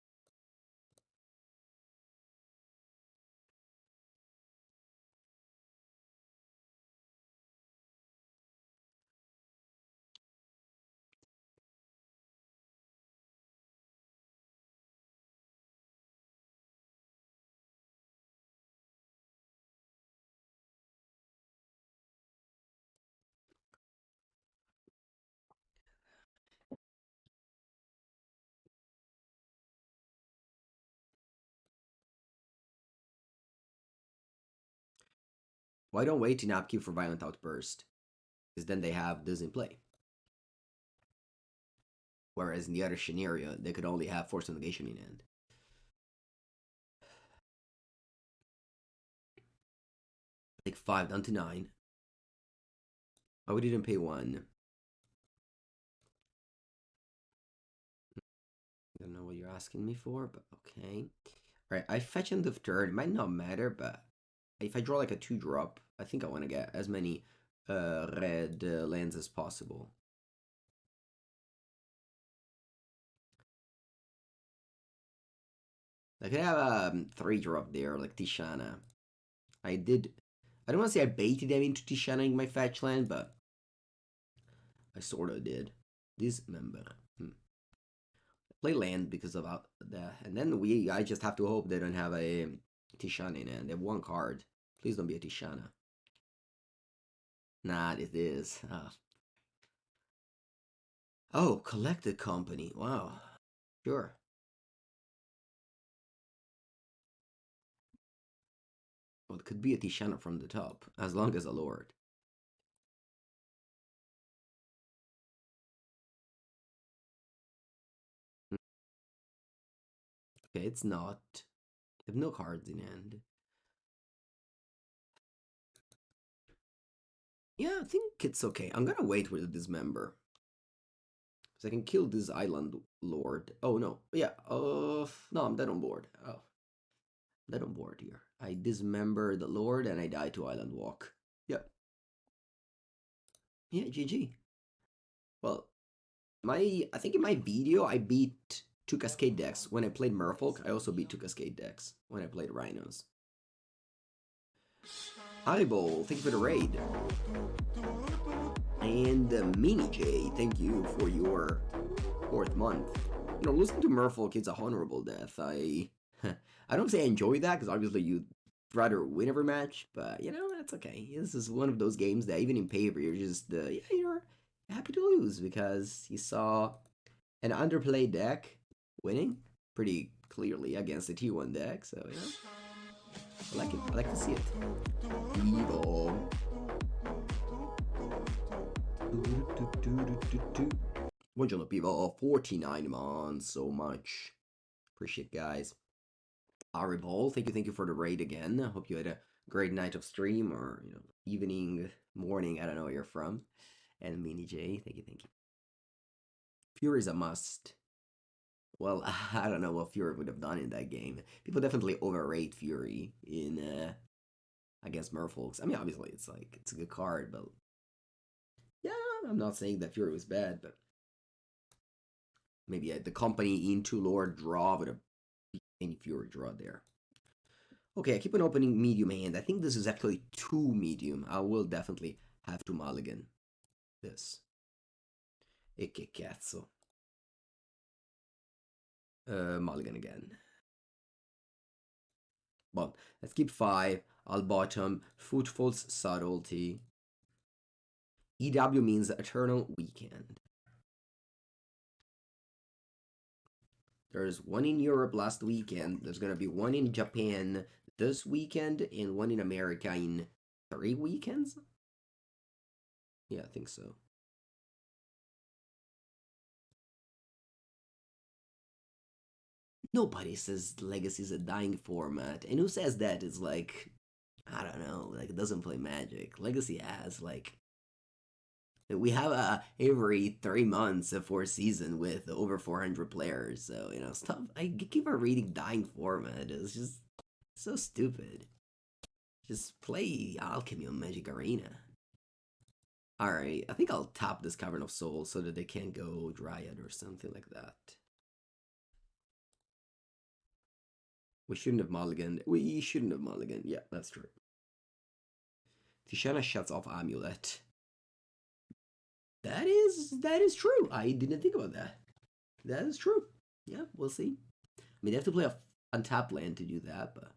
[SPEAKER 1] Why don't wait to not keep for Violent Outburst? Because then they have this in play. Whereas in the other scenario, they could only have Force of Negation in hand. Like 5 down to 9. Oh, we didn't pay 1. I don't know what you're asking me for, but okay. Alright, I fetch end of turn. It might not matter, but if I draw like a 2-drop, I think I want to get as many red lands as possible. I could have a 3-drop there, like Tishana. I don't want to say I baited them into Tishana-ing my fetch land, but I sort of did. Dismember. Play land because of that. And then I just have to hope they don't have a Tishana in hand. They have 1 card. Please don't be a Tishana. Nah, it is. Oh, collected company. Wow. Sure. Well, it could be a Tishana from the top, as long as a Lord. Okay, it's not. They have no cards in hand. Yeah, I think it's okay. I'm gonna wait with the Dismember. Because I can kill this Island Lord. Oh, no. Yeah, no, I'm dead on board. Oh. I'm dead on board here. I Dismember the Lord and I die to Island Walk. Yep. Yeah, GG. Well, I think in my video, I beat 2 Cascade decks. When I played Merfolk, I also beat 2 Cascade decks when I played Rhinos. Haribo, thank you for the raid. And Mini J, thank you for your 4th month. You know, losing to Merfolk is a honorable death. I don't say I enjoy that, because obviously you'd rather win every match, but, you know, that's okay. This is one of those games that even in paper, you're just, yeah, you're happy to lose, because you saw an underplayed deck winning pretty clearly against a T1 deck, so, you know, I like it. I like to see it. Evil. Buongiorno people, 49 months, so much. Appreciate it, guys. Aribol, thank you for the raid again. I hope you had a great night of stream, or, you know, evening, morning, I don't know where you're from. And Mini J, thank you. Fury is a must. Well, I don't know what Fury would have done in that game. People definitely overrate Fury in against Merfolks. I mean, obviously it's like it's a good card, but yeah, I'm not saying that Fury was bad, but maybe the company into Lord draw would have any Fury draw there. Okay, I keep on opening medium hand. I think this is actually 2 medium. I will definitely have to mulligan this. E che cazzo. Mulligan again. Well, let's keep 5. I'll bottom. Footfalls, Subtlety. EW means Eternal Weekend. There's one in Europe last weekend. There's going to be one in Japan this weekend and one in America in 3 weekends? Yeah, I think so. Nobody says Legacy is a dying format. And who says that is like, I don't know, like it doesn't play Magic. Legacy has like, we have every 3 months a 4 season with over 400 players. So, you know, stuff. I keep on reading dying format. It's just so stupid. Just play Alchemy on Magic Arena. Alright, I think I'll tap this Cavern of Souls so that they can't go Dryad or something like that. We shouldn't have mulliganed. We shouldn't have mulliganed. Yeah, that's true. Tishana shuts off Amulet. That is true. I didn't think about that. That is true. Yeah, we'll see. I mean, they have to play a untapped land to do that, but...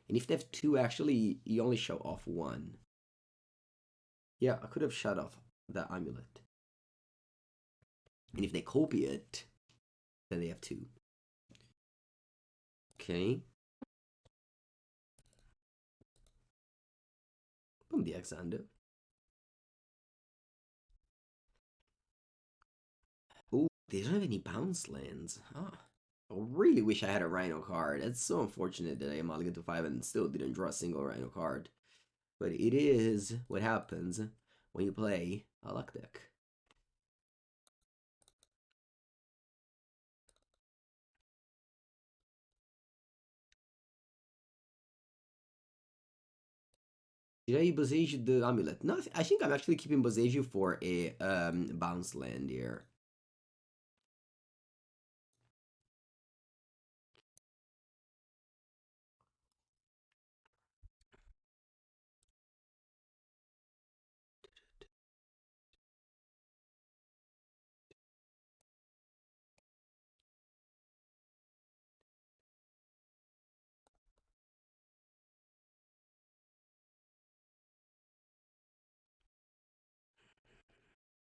[SPEAKER 1] And if they have 2, actually, you only show off 1. Yeah, I could have shut off that Amulet. And if they copy it, then they have 2. Okay. Boom, the Alexander. Oh, they don't have any bounce lands. Huh. I really wish I had a Rhino card. That's so unfortunate that I mulliganed to 5 and still didn't draw a single Rhino card. But it is what happens when you play a luck deck. Did I Boseiju the Amulet? No, I think I'm actually keeping Boseiju for a bounce land here.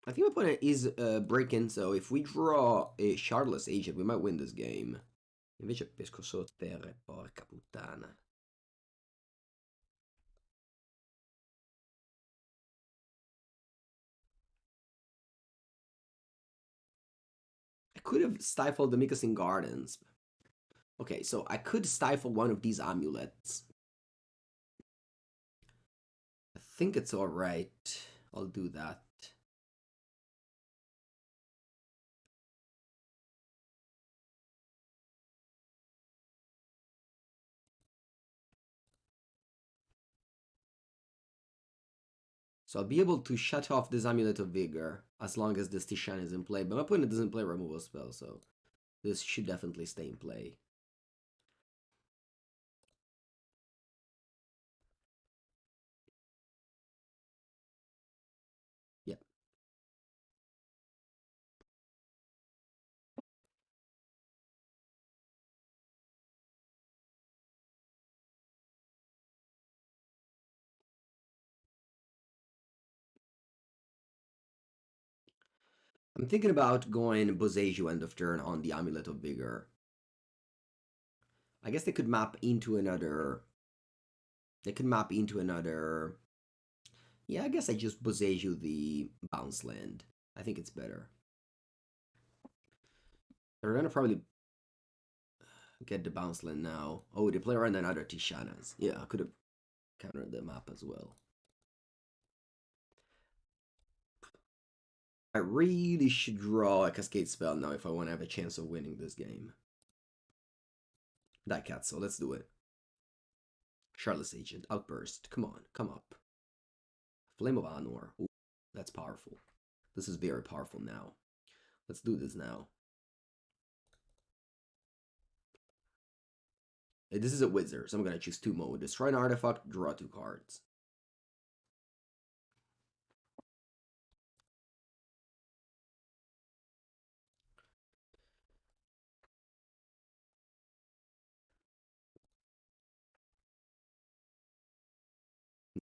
[SPEAKER 1] I think my opponent is breaking, so if we draw a Shardless Agent, we might win this game. Invece pesco solo terre, porca puttana. I could have stifled the Mikasin Gardens. Okay, so I could stifle one of these amulets. I think it's alright. I'll do that. So I'll be able to shut off this Amulet of Vigor as long as this Tishana is in play. But my opponent doesn't play removal spell, so this should definitely stay in play. I'm thinking about going Boseiju end of turn on the Amulet of Vigor. I guess they could map into another... Yeah, I guess I just Boseiju the bounce land. I think it's better. They're gonna probably get the bounce land now. Oh, they play around another Tishana's. Yeah, I could have countered the map as well. I really should draw a Cascade spell now if I want to have a chance of winning this game. Die cat, so let's do it. Shardless Agent, Outburst. Come on, come up. Flame of Anor. Ooh, that's powerful. This is very powerful now. Let's do this now. This is a wizard, so I'm going to choose 2 mode. Destroy an artifact, draw 2 cards.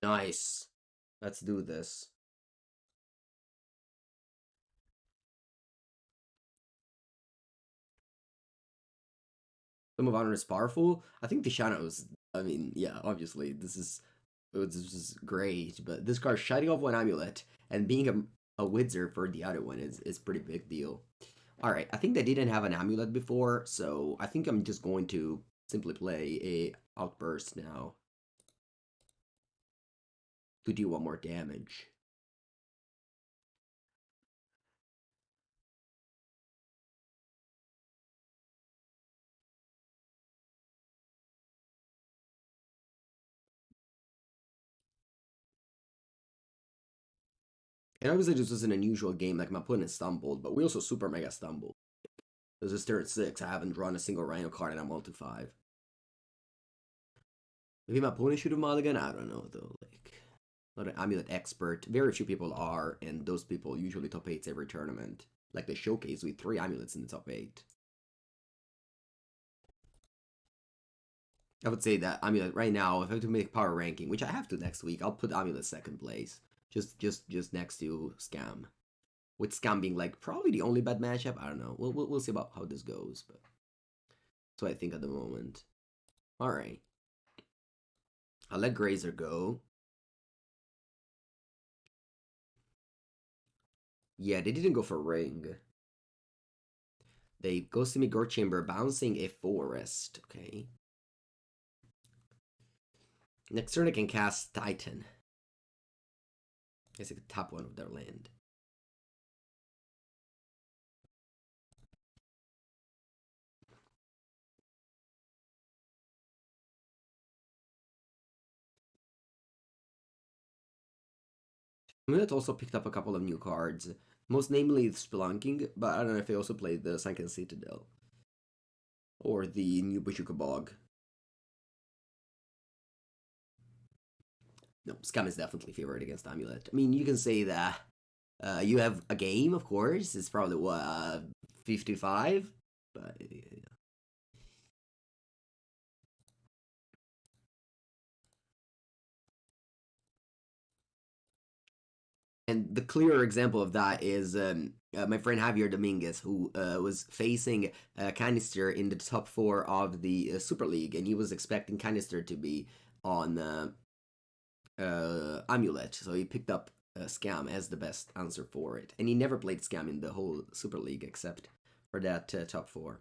[SPEAKER 1] Nice. Let's do this. Flame of Anor is powerful. I think Tishana was... I mean, yeah, obviously, this is great, but this card shutting off 1 amulet and being a wizard for the other one is pretty big deal. Alright, I think they didn't have an amulet before, so I think I'm just going to simply play a Outburst now to do 1 more damage. And obviously this was an unusual game, like my opponent stumbled, but we also super mega stumbled. This is turn 6, I haven't drawn a single Rhino card and I'm all to 5. Maybe my opponent should have mulligan, I don't know though, like... Not an amulet expert, very few people are, and those people usually top 8s every tournament. Like the showcase with 3 amulets in the top 8. I would say that Amulet right now, if I have to make power ranking, which I have to next week, I'll put Amulet 2nd place. Just next to Scam. With Scam being like probably the only bad matchup. I don't know. We'll see about how this goes, but that's what I think at the moment. Alright. I'll let Grazer go. Yeah, they didn't go for Ring. They go Semi-Gore Chamber, bouncing a Forest. Okay. Next turn I can cast Titan. I guess I could top 1 of their land. Amulet also picked up a couple of new cards. Most namely Spelunking, but I don't know if they also played the Sunken Citadel. Or the new Bojuka Bog. No, Scam is definitely favored against Amulet. I mean, you can say that you have a game, of course. It's probably, what, 55? But, yeah. And the clear example of that is my friend Javier Dominguez, who was facing Canister in the top 4 of the Super League, and he was expecting Canister to be on Amulet, so he picked up Scam as the best answer for it. And he never played Scam in the whole Super League except for that top 4.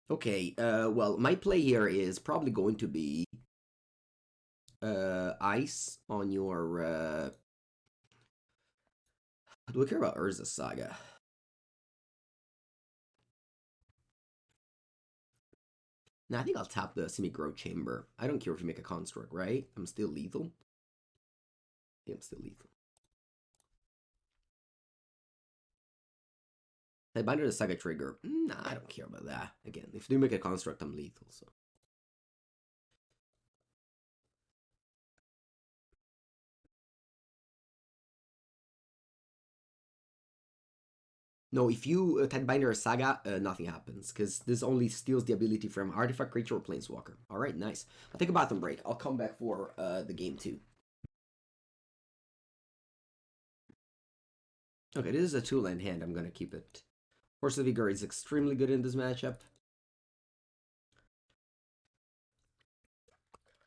[SPEAKER 1] Okay, well, my play here is probably going to be Ice on your... do we care about Urza Saga? Now, I think I'll tap the Semi-Grow Chamber. I don't care if you make a construct, right? I'm still lethal. Yeah, I'm still lethal. Tidebinder the Saga trigger. Nah, I don't care about that. Again, if you make a construct, I'm lethal, so. No, if you Tidebinder a Saga, nothing happens, because this only steals the ability from Artifact, Creature, or Planeswalker. Alright, nice. I'll take a bathroom break. I'll come back for the game 2. Okay, this is a 2-land hand. I'm gonna keep it. Force of Vigor is extremely good in this matchup.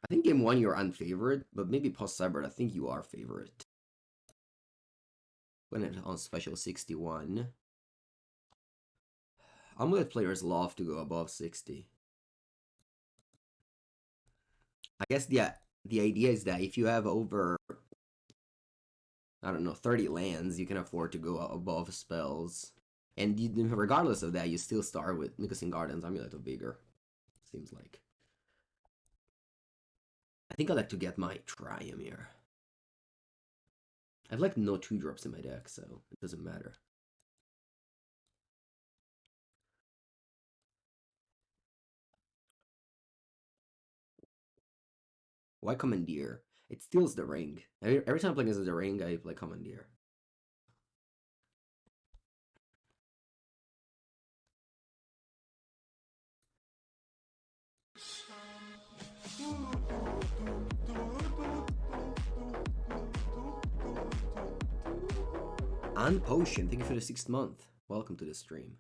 [SPEAKER 1] I think game 1 you're unfavored, but maybe post-Cyber I think you are favorite. When it's on special 61. Amulet players love to go above 60. I guess the idea is that if you have over, I don't know, 30 lands, you can afford to go above spells. And regardless of that, you still start with Nicholson Gardens, Amulet of Vigor. Seems like. I think I like to get my Triome here. I have like no 2-drops in my deck, so it doesn't matter. Why Commandeer? It steals the ring. Every time I play against the ring, I play Commandeer. And Potion, thank you for the 6th month. Welcome to the stream.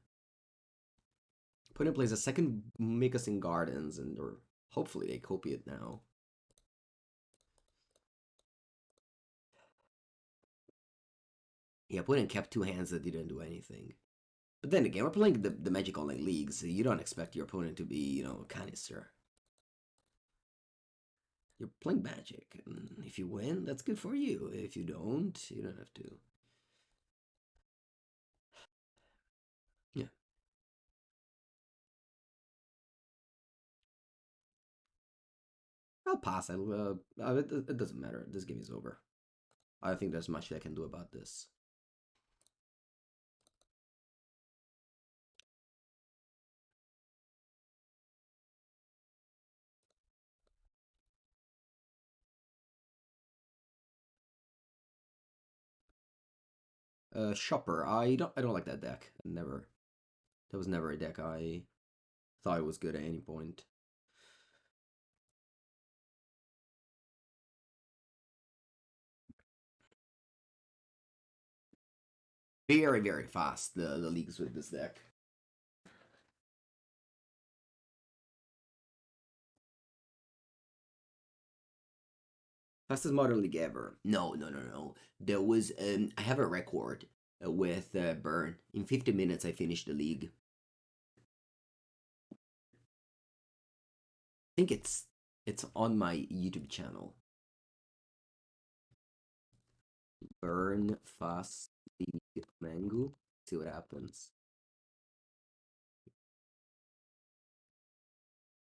[SPEAKER 1] Opponent plays a second Nicholson Gardens, and or hopefully they copy it now. Yeah, opponent kept 2 hands that didn't do anything. But then again, we're playing the Magic Online League, so you don't expect your opponent to be, you know, a canister. You're playing Magic, and if you win, that's good for you. If you don't have to. Yeah. I'll pass. It doesn't matter. This game is over. I think there's much I can do about this. Shopper. I don't like that deck. Never. That was never a deck I thought it was good at any point. Very, very fast, the leagues with this deck. Fastest modern league ever. No. There was, I have a record with Burn. In 50 minutes, I finished the league. I think it's on my YouTube channel. Burn fast league Mango. See what happens.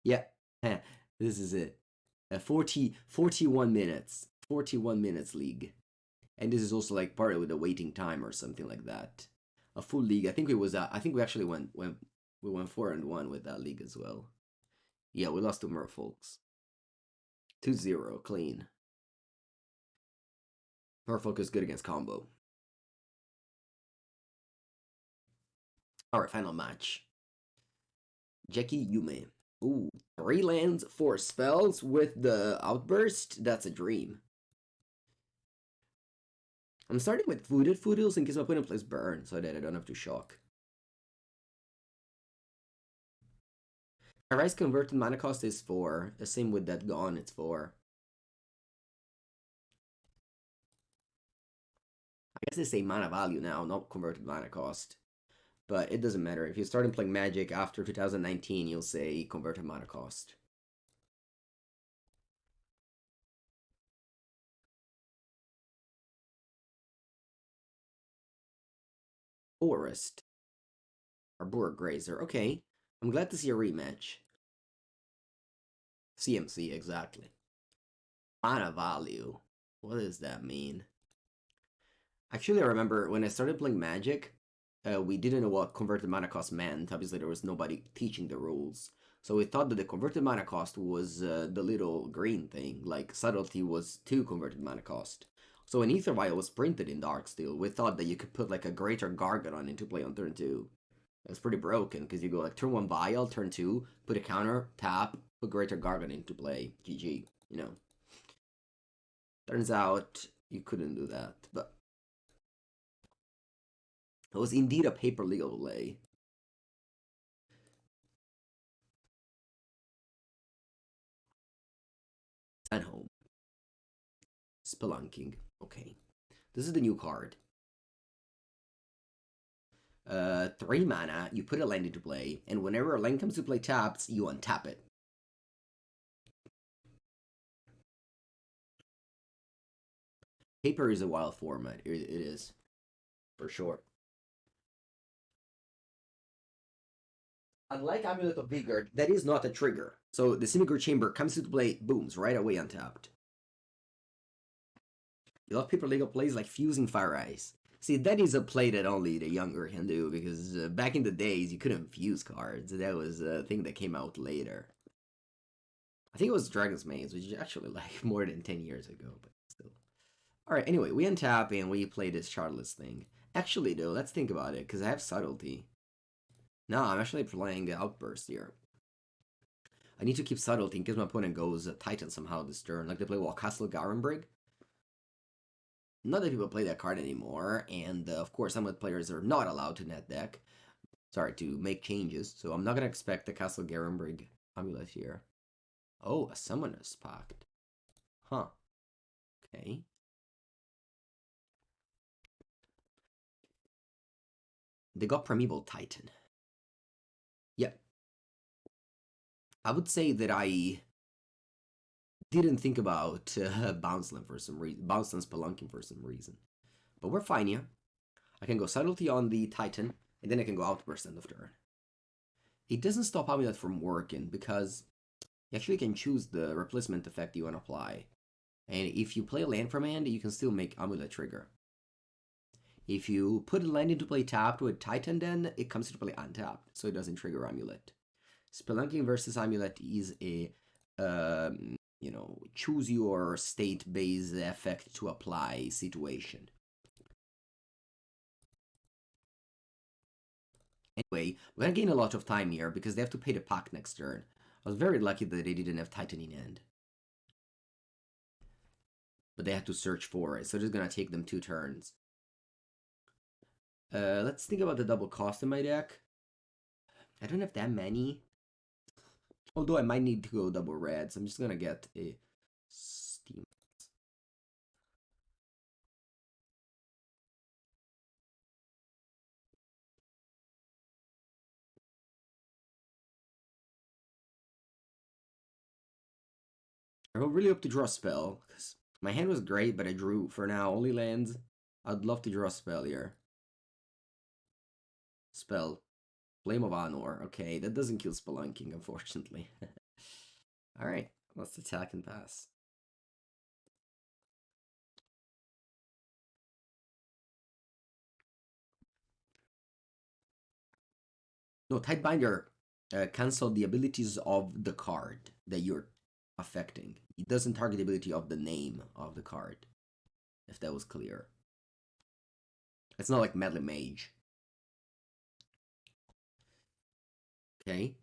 [SPEAKER 1] Yeah, this is it. 41 minutes. 41 minutes league. And this is also like partly with the waiting time or something like that. A full league. I think it was. I think we actually went 4-1 with that league as well. Yeah, we lost to Merfolks. 2-0 clean. Merfolk is good against combo. All right, final match. Jeki Yume. Ooh, 3 lands, 4 spells with the outburst. That's a dream. I'm starting with Wooded Foothills in case my opponent plays Burn, so that I don't have to shock. My Rise converted mana cost is 4. The same with that Gone, it's 4. I guess they say mana value now, not converted mana cost. But it doesn't matter. If you started playing Magic after 2019, you'll say converted mana cost. Forest. Arbor Grazer. Okay. I'm glad to see a rematch. CMC, exactly. Mana value. What does that mean? Actually, I remember when I started playing Magic, we didn't know what converted mana cost meant. Obviously, there was nobody teaching the rules. So we thought that the converted mana cost was the little green thing, like Subtlety was 2 converted mana cost. So when Aether Vial was printed in Darksteel, we thought that you could put like a Greater Gargadon into play on turn 2. That's pretty broken, because you go like turn 1 Vial, turn 2, put a counter, tap, put Greater Gargadon into play. GG, you know. Turns out you couldn't do that, but It was indeed a paper legal play. At home. Spelunking. Okay. This is the new card. 3 mana, you put a land into play, and whenever a land comes to play tapped, you untap it. Paper is a wild format. It is. For sure. Unlike Amulet of Vigor, that is not a trigger. So the Simigur Chamber comes to play, booms, right away untapped. A lot of paper legal plays like Fusing Fire Ice. See, that is a play that only the younger can do, because back in the days, you couldn't fuse cards. That was a thing that came out later. I think it was Dragon's Maze, which is actually like more than 10 years ago, but still. Alright, anyway, we untap and we play this Shardless thing. Actually, though, let's think about it, because I have Subtlety. No, I'm actually playing Outburst here. I need to keep Subtlety in case my opponent goes Titan somehow this turn, like they play Castle Garenbrig. Not that people play that card anymore, and of course Amulet players are not allowed to net deck. Sorry, to make changes, so I'm not going to expect the Castle Garenbrig Amulet here. Oh, a Summoner's Pact. Huh. Okay. They got Primeval Titan. Yep. I would say that I didn't think about Bounceland for some reason. Bounceland Spelunking for some reason. But we're fine here. I can go Subtlety on the Titan, and then I can go Outburst end of turn. It doesn't stop Amulet from working, because you actually can choose the replacement effect you want to apply. And if you play a land from hand, you can still make Amulet trigger. If you put a land into play tapped with Titan, then it comes into play untapped, so it doesn't trigger Amulet. Spelunking versus Amulet is a, you know, choose your state-based effect to apply situation. Anyway, we're gonna gain a lot of time here because they have to pay the pack next turn. I was very lucky that they didn't have Titan in hand. But they had to search for it, so it's gonna take them 2 turns. Let's think about the double cost in my deck. I don't have that many. Although I might need to go double red, so I'm just gonna get a Steam. I really hope to draw a spell, because my hand was great, but I drew, for now, only lands. I'd love to draw a spell here. Spell. Flame of Anor. Okay, that doesn't kill Spelunking, unfortunately. Alright, let's attack and pass. No, Tidebinder cancel the abilities of the card that you're affecting. It doesn't target the ability of the name of the card, if that was clear. It's not like Meddling Mage. Okay.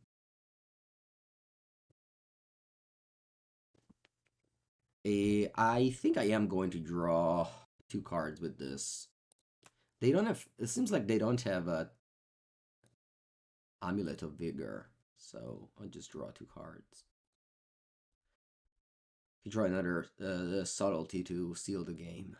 [SPEAKER 1] I think I am going to draw 2 cards with this. They don't have, it seems like they don't have a Amulet of Vigor, so I'll just draw 2 cards. You draw another Subtlety to seal the game.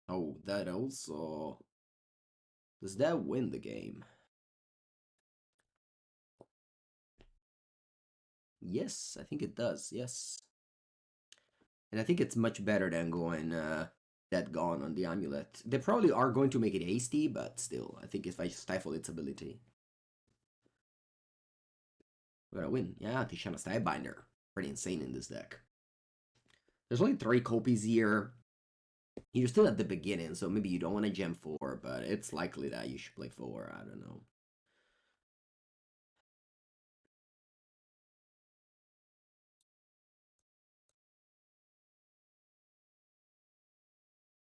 [SPEAKER 1] Oh, that also... Does that win the game? Yes, I think it does, yes. And I think it's much better than going that gone on the Amulet. They probably are going to make it hasty, but still, I think if I stifle its ability, we're gonna win. Yeah, Tishana Tidebinder. Pretty insane in this deck. There's only 3 copies here. You're still at the beginning, so maybe you don't want to gem 4, but it's likely that you should play 4. I don't know.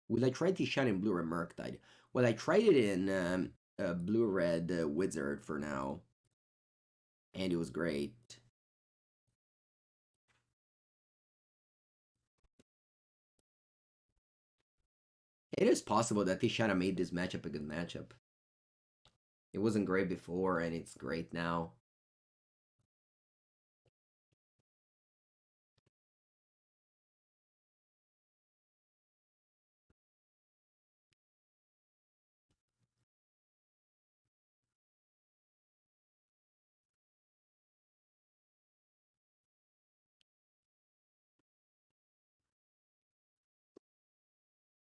[SPEAKER 1] Will I try Tishana in Blue-Red Murktide? Well, I tried it in Blue-Red Wizard for now, and it was great. It is possible that Tishana made this matchup a good matchup. It wasn't great before, and it's great now.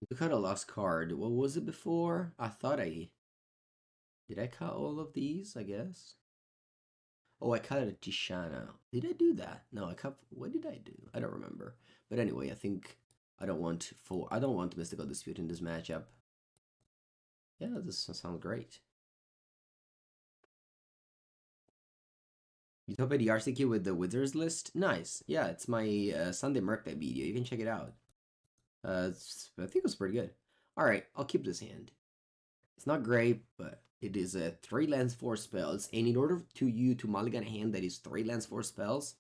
[SPEAKER 1] You cut a lost card. What was it before? I thought I... Did I cut all of these, I guess? Oh, I cut a Tishana. Did I do that? No, I cut... What did I do? I don't remember. But anyway, I think I don't want Mystical Dispute in this matchup. Yeah, this sounds great. You top the RCQ with the Wizards list? Nice. Yeah, it's my Sunday Merc video. You can check it out. I think it was pretty good. Alright, I'll keep this hand. It's not great, but it is a 3 lands 4 spells, and in order to you to mulligan a hand that is 3 lands 4 spells,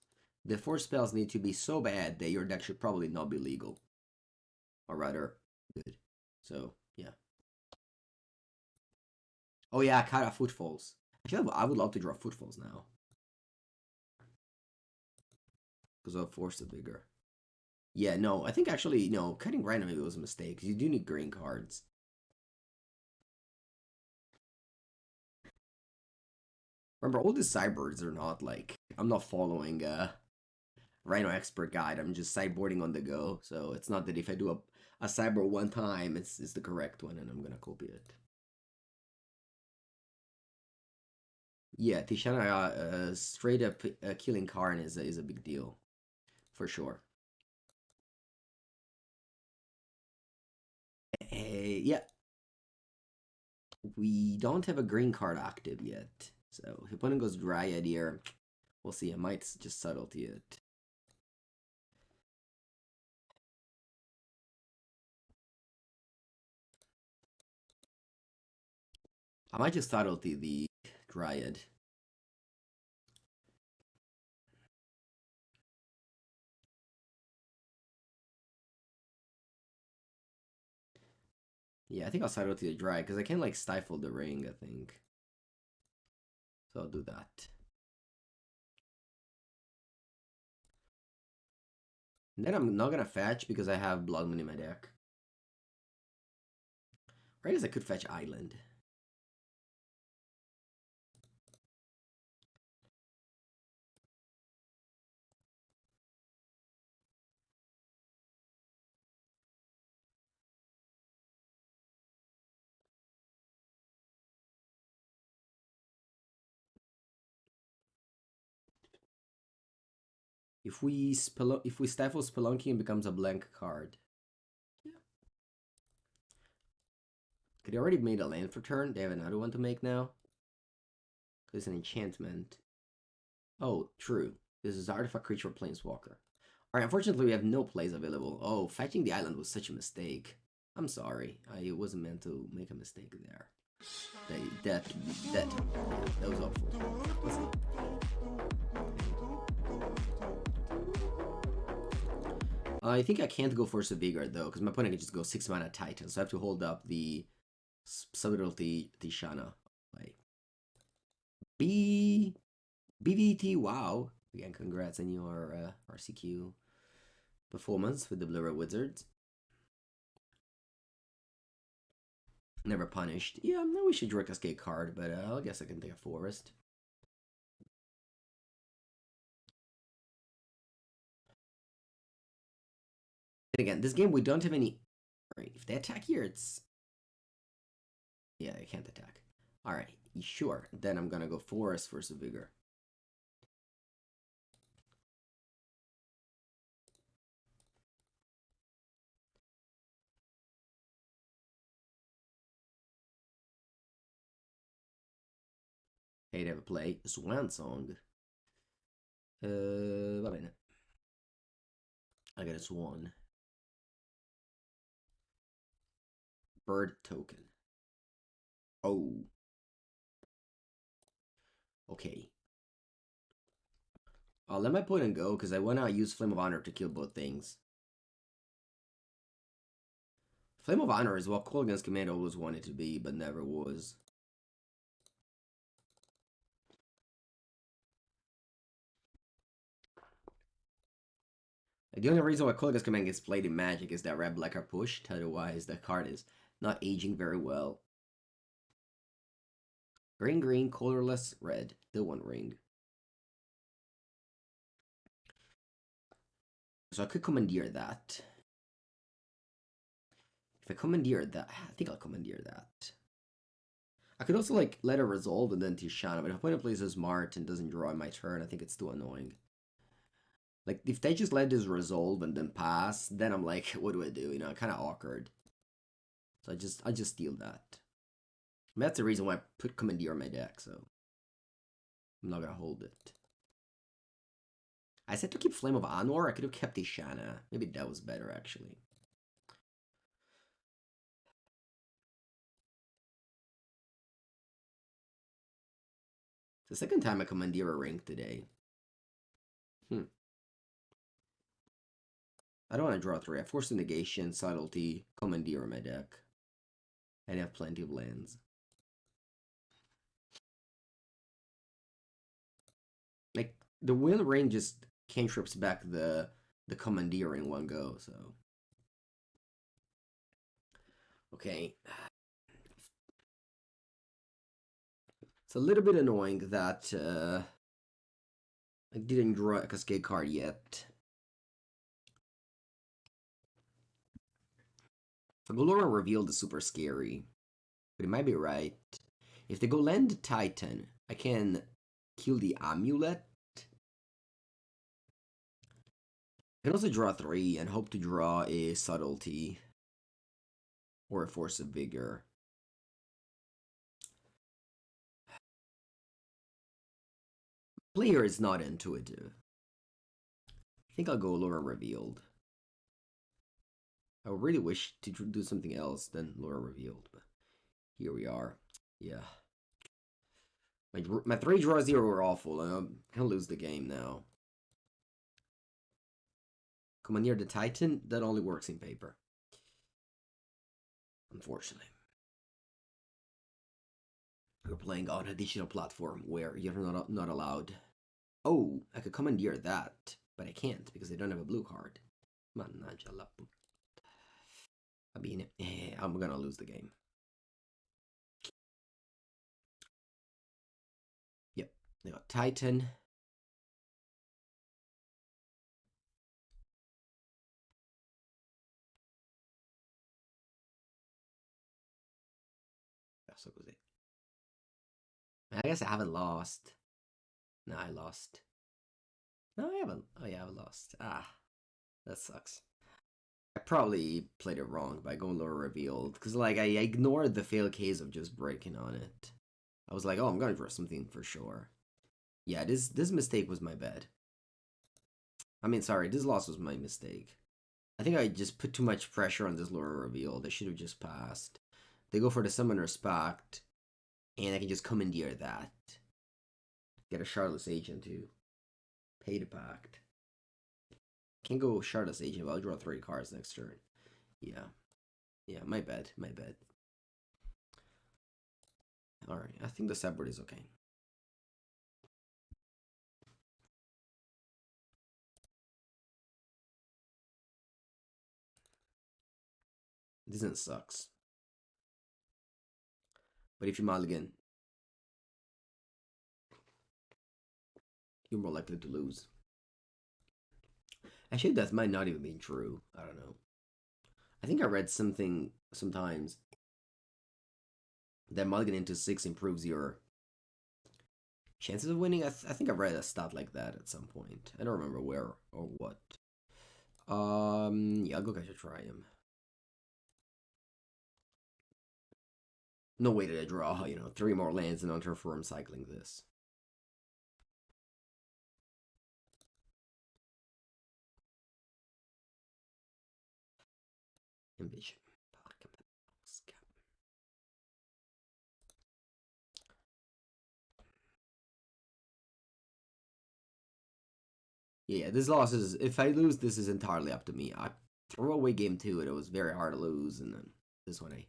[SPEAKER 1] the 4 spells need to be so bad that your deck should probably not be legal. Or rather, good. So, yeah. Oh yeah, Kara Footfalls. Actually, I would love to draw Footfalls now. Because of Force of Vigor. Yeah, no, I think actually, no, cutting randomly was a mistake, because you do need green cards. Remember, all these sideboards are not like, I'm not following Rhino Expert Guide, I'm just sideboarding on the go, so it's not that if I do a sideboard one time, it's the correct one, and I'm gonna copy it. Yeah, Tishana, straight up killing Karn is a big deal, for sure. Yeah. We don't have a green card active yet, so if opponent goes Dryad here, we'll see. I might just Subtlety it. I might just Subtlety the Dryad. Yeah, I think I'll Subtlety the Dryad, because I can like stifle the ring, I think. So I'll do that. And then I'm not gonna fetch because I have Blood Moon in my deck. Or I guess I could fetch Island. If we stifle Spelunky, it becomes a blank card. Yeah. They already made a land for turn. They have another one to make now. It's an enchantment. Oh, true. This is Artifact Creature Planeswalker. Alright, unfortunately we have no plays available. Oh, fetching the island was such a mistake. I'm sorry. I wasn't meant to make a mistake there. That was awful. Let's see. I think I can't go Force of Vigor though, because my opponent can just go 6 mana Titan, so I have to hold up the Subtlety Tishana. Like BVT, wow. Again, congrats on your RCQ performance with the Blue Red Wizards. Never punished. Yeah, no, we should draw a Cascade card, but I guess I can take a Forest. And again, this game we don't have any... Alright, if they attack here, it's... Yeah, I can't attack. Alright, sure. Then I'm gonna go Forest for some Vigor. Hey, to have a play. Swan Song. Va bene. I got a Swan. Bird token. Oh. Okay. I'll let my opponent go because I want to use Flame of Anor to kill both things. Flame of Anor is what Cool against Command always wanted to be, but never was. The only reason why Cool against Command gets played in Magic is that red black are pushed, otherwise the card is not aging very well. Green, colorless, red. Still one ring. So I could Commandeer that. If I Commandeer that, I think I'll Commandeer that. I could also like let it resolve and then Tishana, but if opponent plays a smart and doesn't draw in my turn, I think it's too annoying. Like if they just let this resolve and then pass, then I'm like, what do I do? You know, kind of awkward. So I just steal that. I mean, that's the reason why I put Commandeer on my deck, so I'm not gonna hold it. I said to keep Flame of Anor, I could have kept Tishana. Maybe that was better actually. It's the second time I Commandeer a ring today. I don't want to draw 3. I have Force of Negation, Subtlety, Commandeer on my deck. And I have plenty of lands. Like, the Wind Ring just cantrips back the Commandeer in one go, so. Okay. It's a little bit annoying that I didn't draw a Cascade card yet. If Lorien Revealed is super scary, but it might be right. If they go land Titan, I can kill the Amulet. I can also draw 3 and hope to draw a Subtlety or a Force of Vigor. Player is not intuitive. I think I'll go Lorien Revealed. I really wish to do something else than Lorien Revealed, but here we are. Yeah. My 3 draws here were awful. I'm gonna lose the game now. Commandeer the Titan, that only works in paper. Unfortunately. We're playing on a digital platform where you're not allowed. Oh, I could Commandeer that, but I can't because I don't have a blue card. Mannaggia la puttana. I mean, I'm gonna lose the game. Yep, they got Titan. So così. I guess I haven't lost. No, I lost. No, I haven't. Oh yeah, I lost. Ah, that sucks. I probably played it wrong by going Lorien Revealed because like I ignored the fail case of just breaking on it. I was like, oh, I'm gonna draw something for sure. Yeah, this mistake was my bad. I mean, sorry, this loss was my mistake. I think I just put too much pressure on this Lorien Revealed. I should have just passed. They go for the Summoner's Pact, and I can just Commandeer that. Get a Shardless Agent to pay the Pact. Can't go Shardless Agent, but I'll draw 3 cards next turn. Yeah. Yeah, my bad. My bad. Alright, I think the sideboard is okay. This one sucks. But if you mulligan, you're more likely to lose. Actually, that might not even be true. I don't know. I think I read something sometimes that mulligan into 6 improves your chances of winning. I think I read a stat like that at some point. I don't remember where or what. Yeah, I'll go catch a Triome. No way did I draw, 3 more lands and Unterform cycling this. Ambition. Yeah, this loss is, if I lose, this is entirely up to me. I threw away game 2, and it was very hard to lose, and then this one I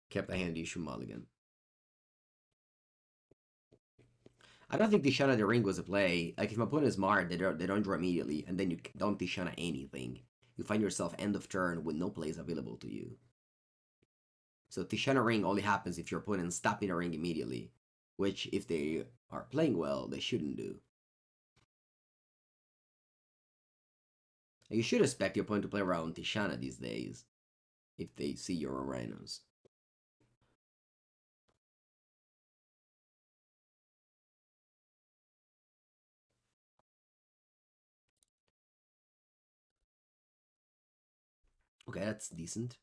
[SPEAKER 1] kept a handy issue mulligan. I don't think Tishana the Ring was a play. Like, if my opponent is marred, they don't draw immediately, and then you don't Tishana anything. You find yourself end of turn with no plays available to you. So Tishana Ring only happens if your opponent's stopping a ring immediately, which, if they are playing well, they shouldn't do. You should expect your opponent to play around Tishana these days, if they see your Rhinos. Okay, that's decent.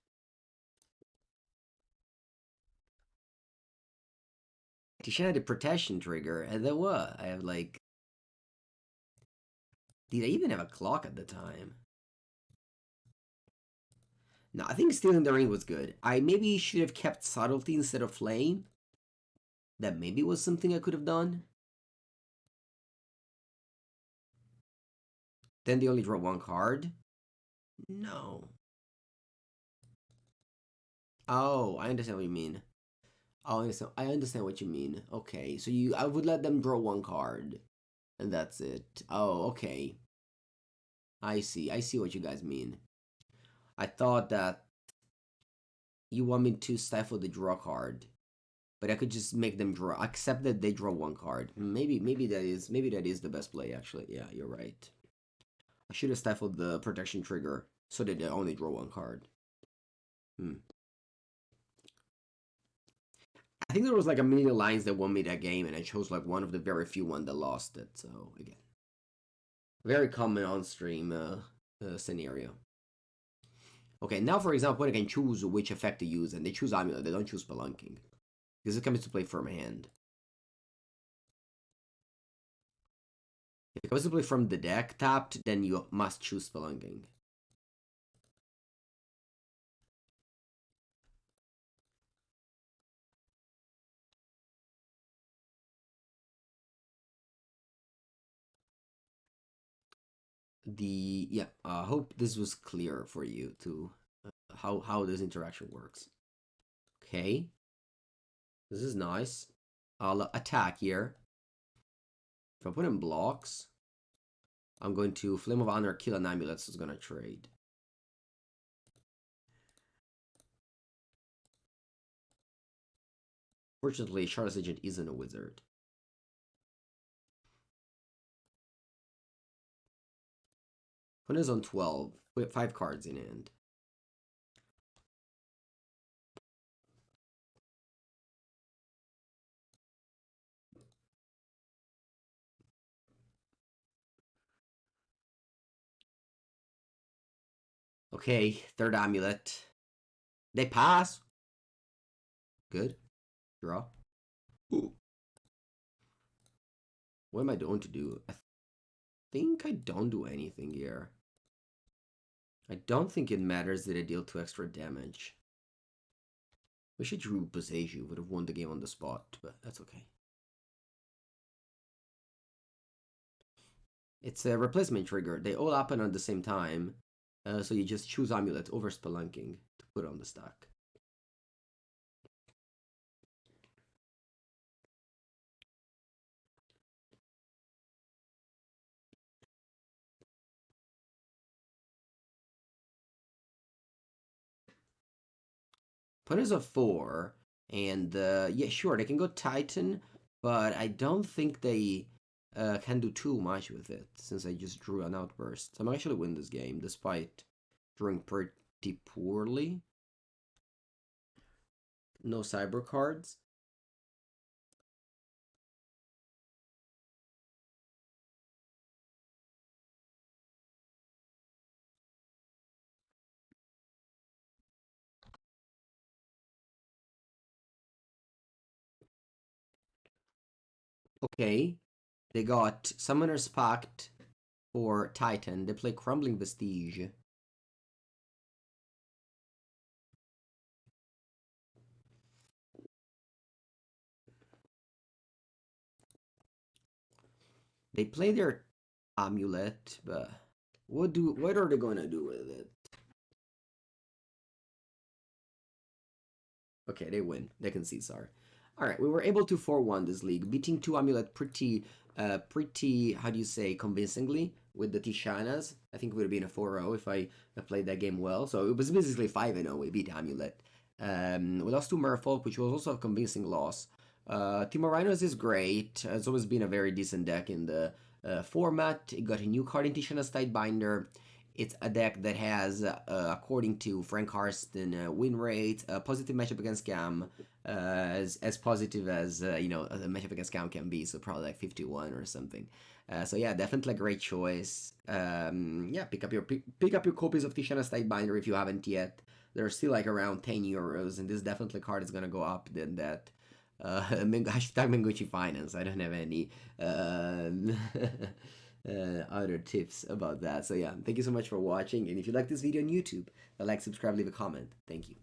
[SPEAKER 1] Tishana had a protection trigger, and then what? I have like... Did I even have a clock at the time? No, I think Stealing the Ring was good. I maybe should have kept Subtlety instead of Flame. That maybe was something I could have done. Then they only draw one card? No. Oh, I understand what you mean. Oh, I understand what you mean. Okay, so I would let them draw one card. And that's it. Oh, okay. I see what you guys mean. I thought that you want me to stifle the draw card, but I could just make them draw. Accept that they draw one card. Maybe that is the best play. Actually, yeah, you're right. I should have stifled the protection trigger so that they only draw one card. I think there was like a million lines that won me that game, and I chose like one of the very few ones that lost it. So again, very common on stream scenario. Okay, now for example, I can choose which effect to use, and they choose Amulet. They don't choose Spelunking because it comes to play Firm Hand. If it comes to play from the deck tapped, then you must choose Spelunking. I hope this was clear for you to how this interaction works. Okay, this is nice. I'll attack here. If I put in blocks, I'm going to Flame of Anor, kill an Amulet, so it's gonna trade. Fortunately, Shardless Agent isn't a wizard. When is on 12, we have 5 cards in hand. Okay, third Amulet. They pass. Good. Draw. Ooh. What am I going to do? I think I don't do anything here. I don't think it matters that I deal 2 extra damage. Wish I drew Boseiju, would have won the game on the spot, but that's okay. It's a replacement trigger. They all happen at the same time, so you just choose Amulet over Spelunking to put on the stack. Opponents of 4, and yeah, sure, they can go Titan, but I don't think they can do too much with it, since I just drew an Outburst. So I might actually win this game, despite drawing pretty poorly. No Cyber cards. Okay, they got Summoner's Pact for Titan. They play Crumbling Vestige. They play their Amulet, but what are they gonna do with it? Okay, they win. They concede, sorry. Alright, we were able to 4-1 this league, beating 2 Amulet pretty, how do you say, convincingly with the Tishanas. I think it would have been a 4-0 if I played that game well. So it was basically 5-0, we beat Amulet. We lost to Merfolk, which was also a convincing loss. Team of Rhinos is great. It's always been a very decent deck in the format. It got a new card in Tishana's Tidebinder. It's a deck that has, according to Frank Harston, win rate, a positive matchup against Scam, as positive as, you know, a matchup against Scam can be, so probably like 51 or something. So yeah, definitely a great choice. Yeah, pick up your copies of Tishana's Tidebinder if you haven't yet. They're still like around 10 euros, and this definitely card is gonna go up than that. Hashtag Mengucci Finance. I don't have any other tips about that. So yeah, thank you so much for watching, and if you like this video on YouTube, like, subscribe, leave a comment. Thank you.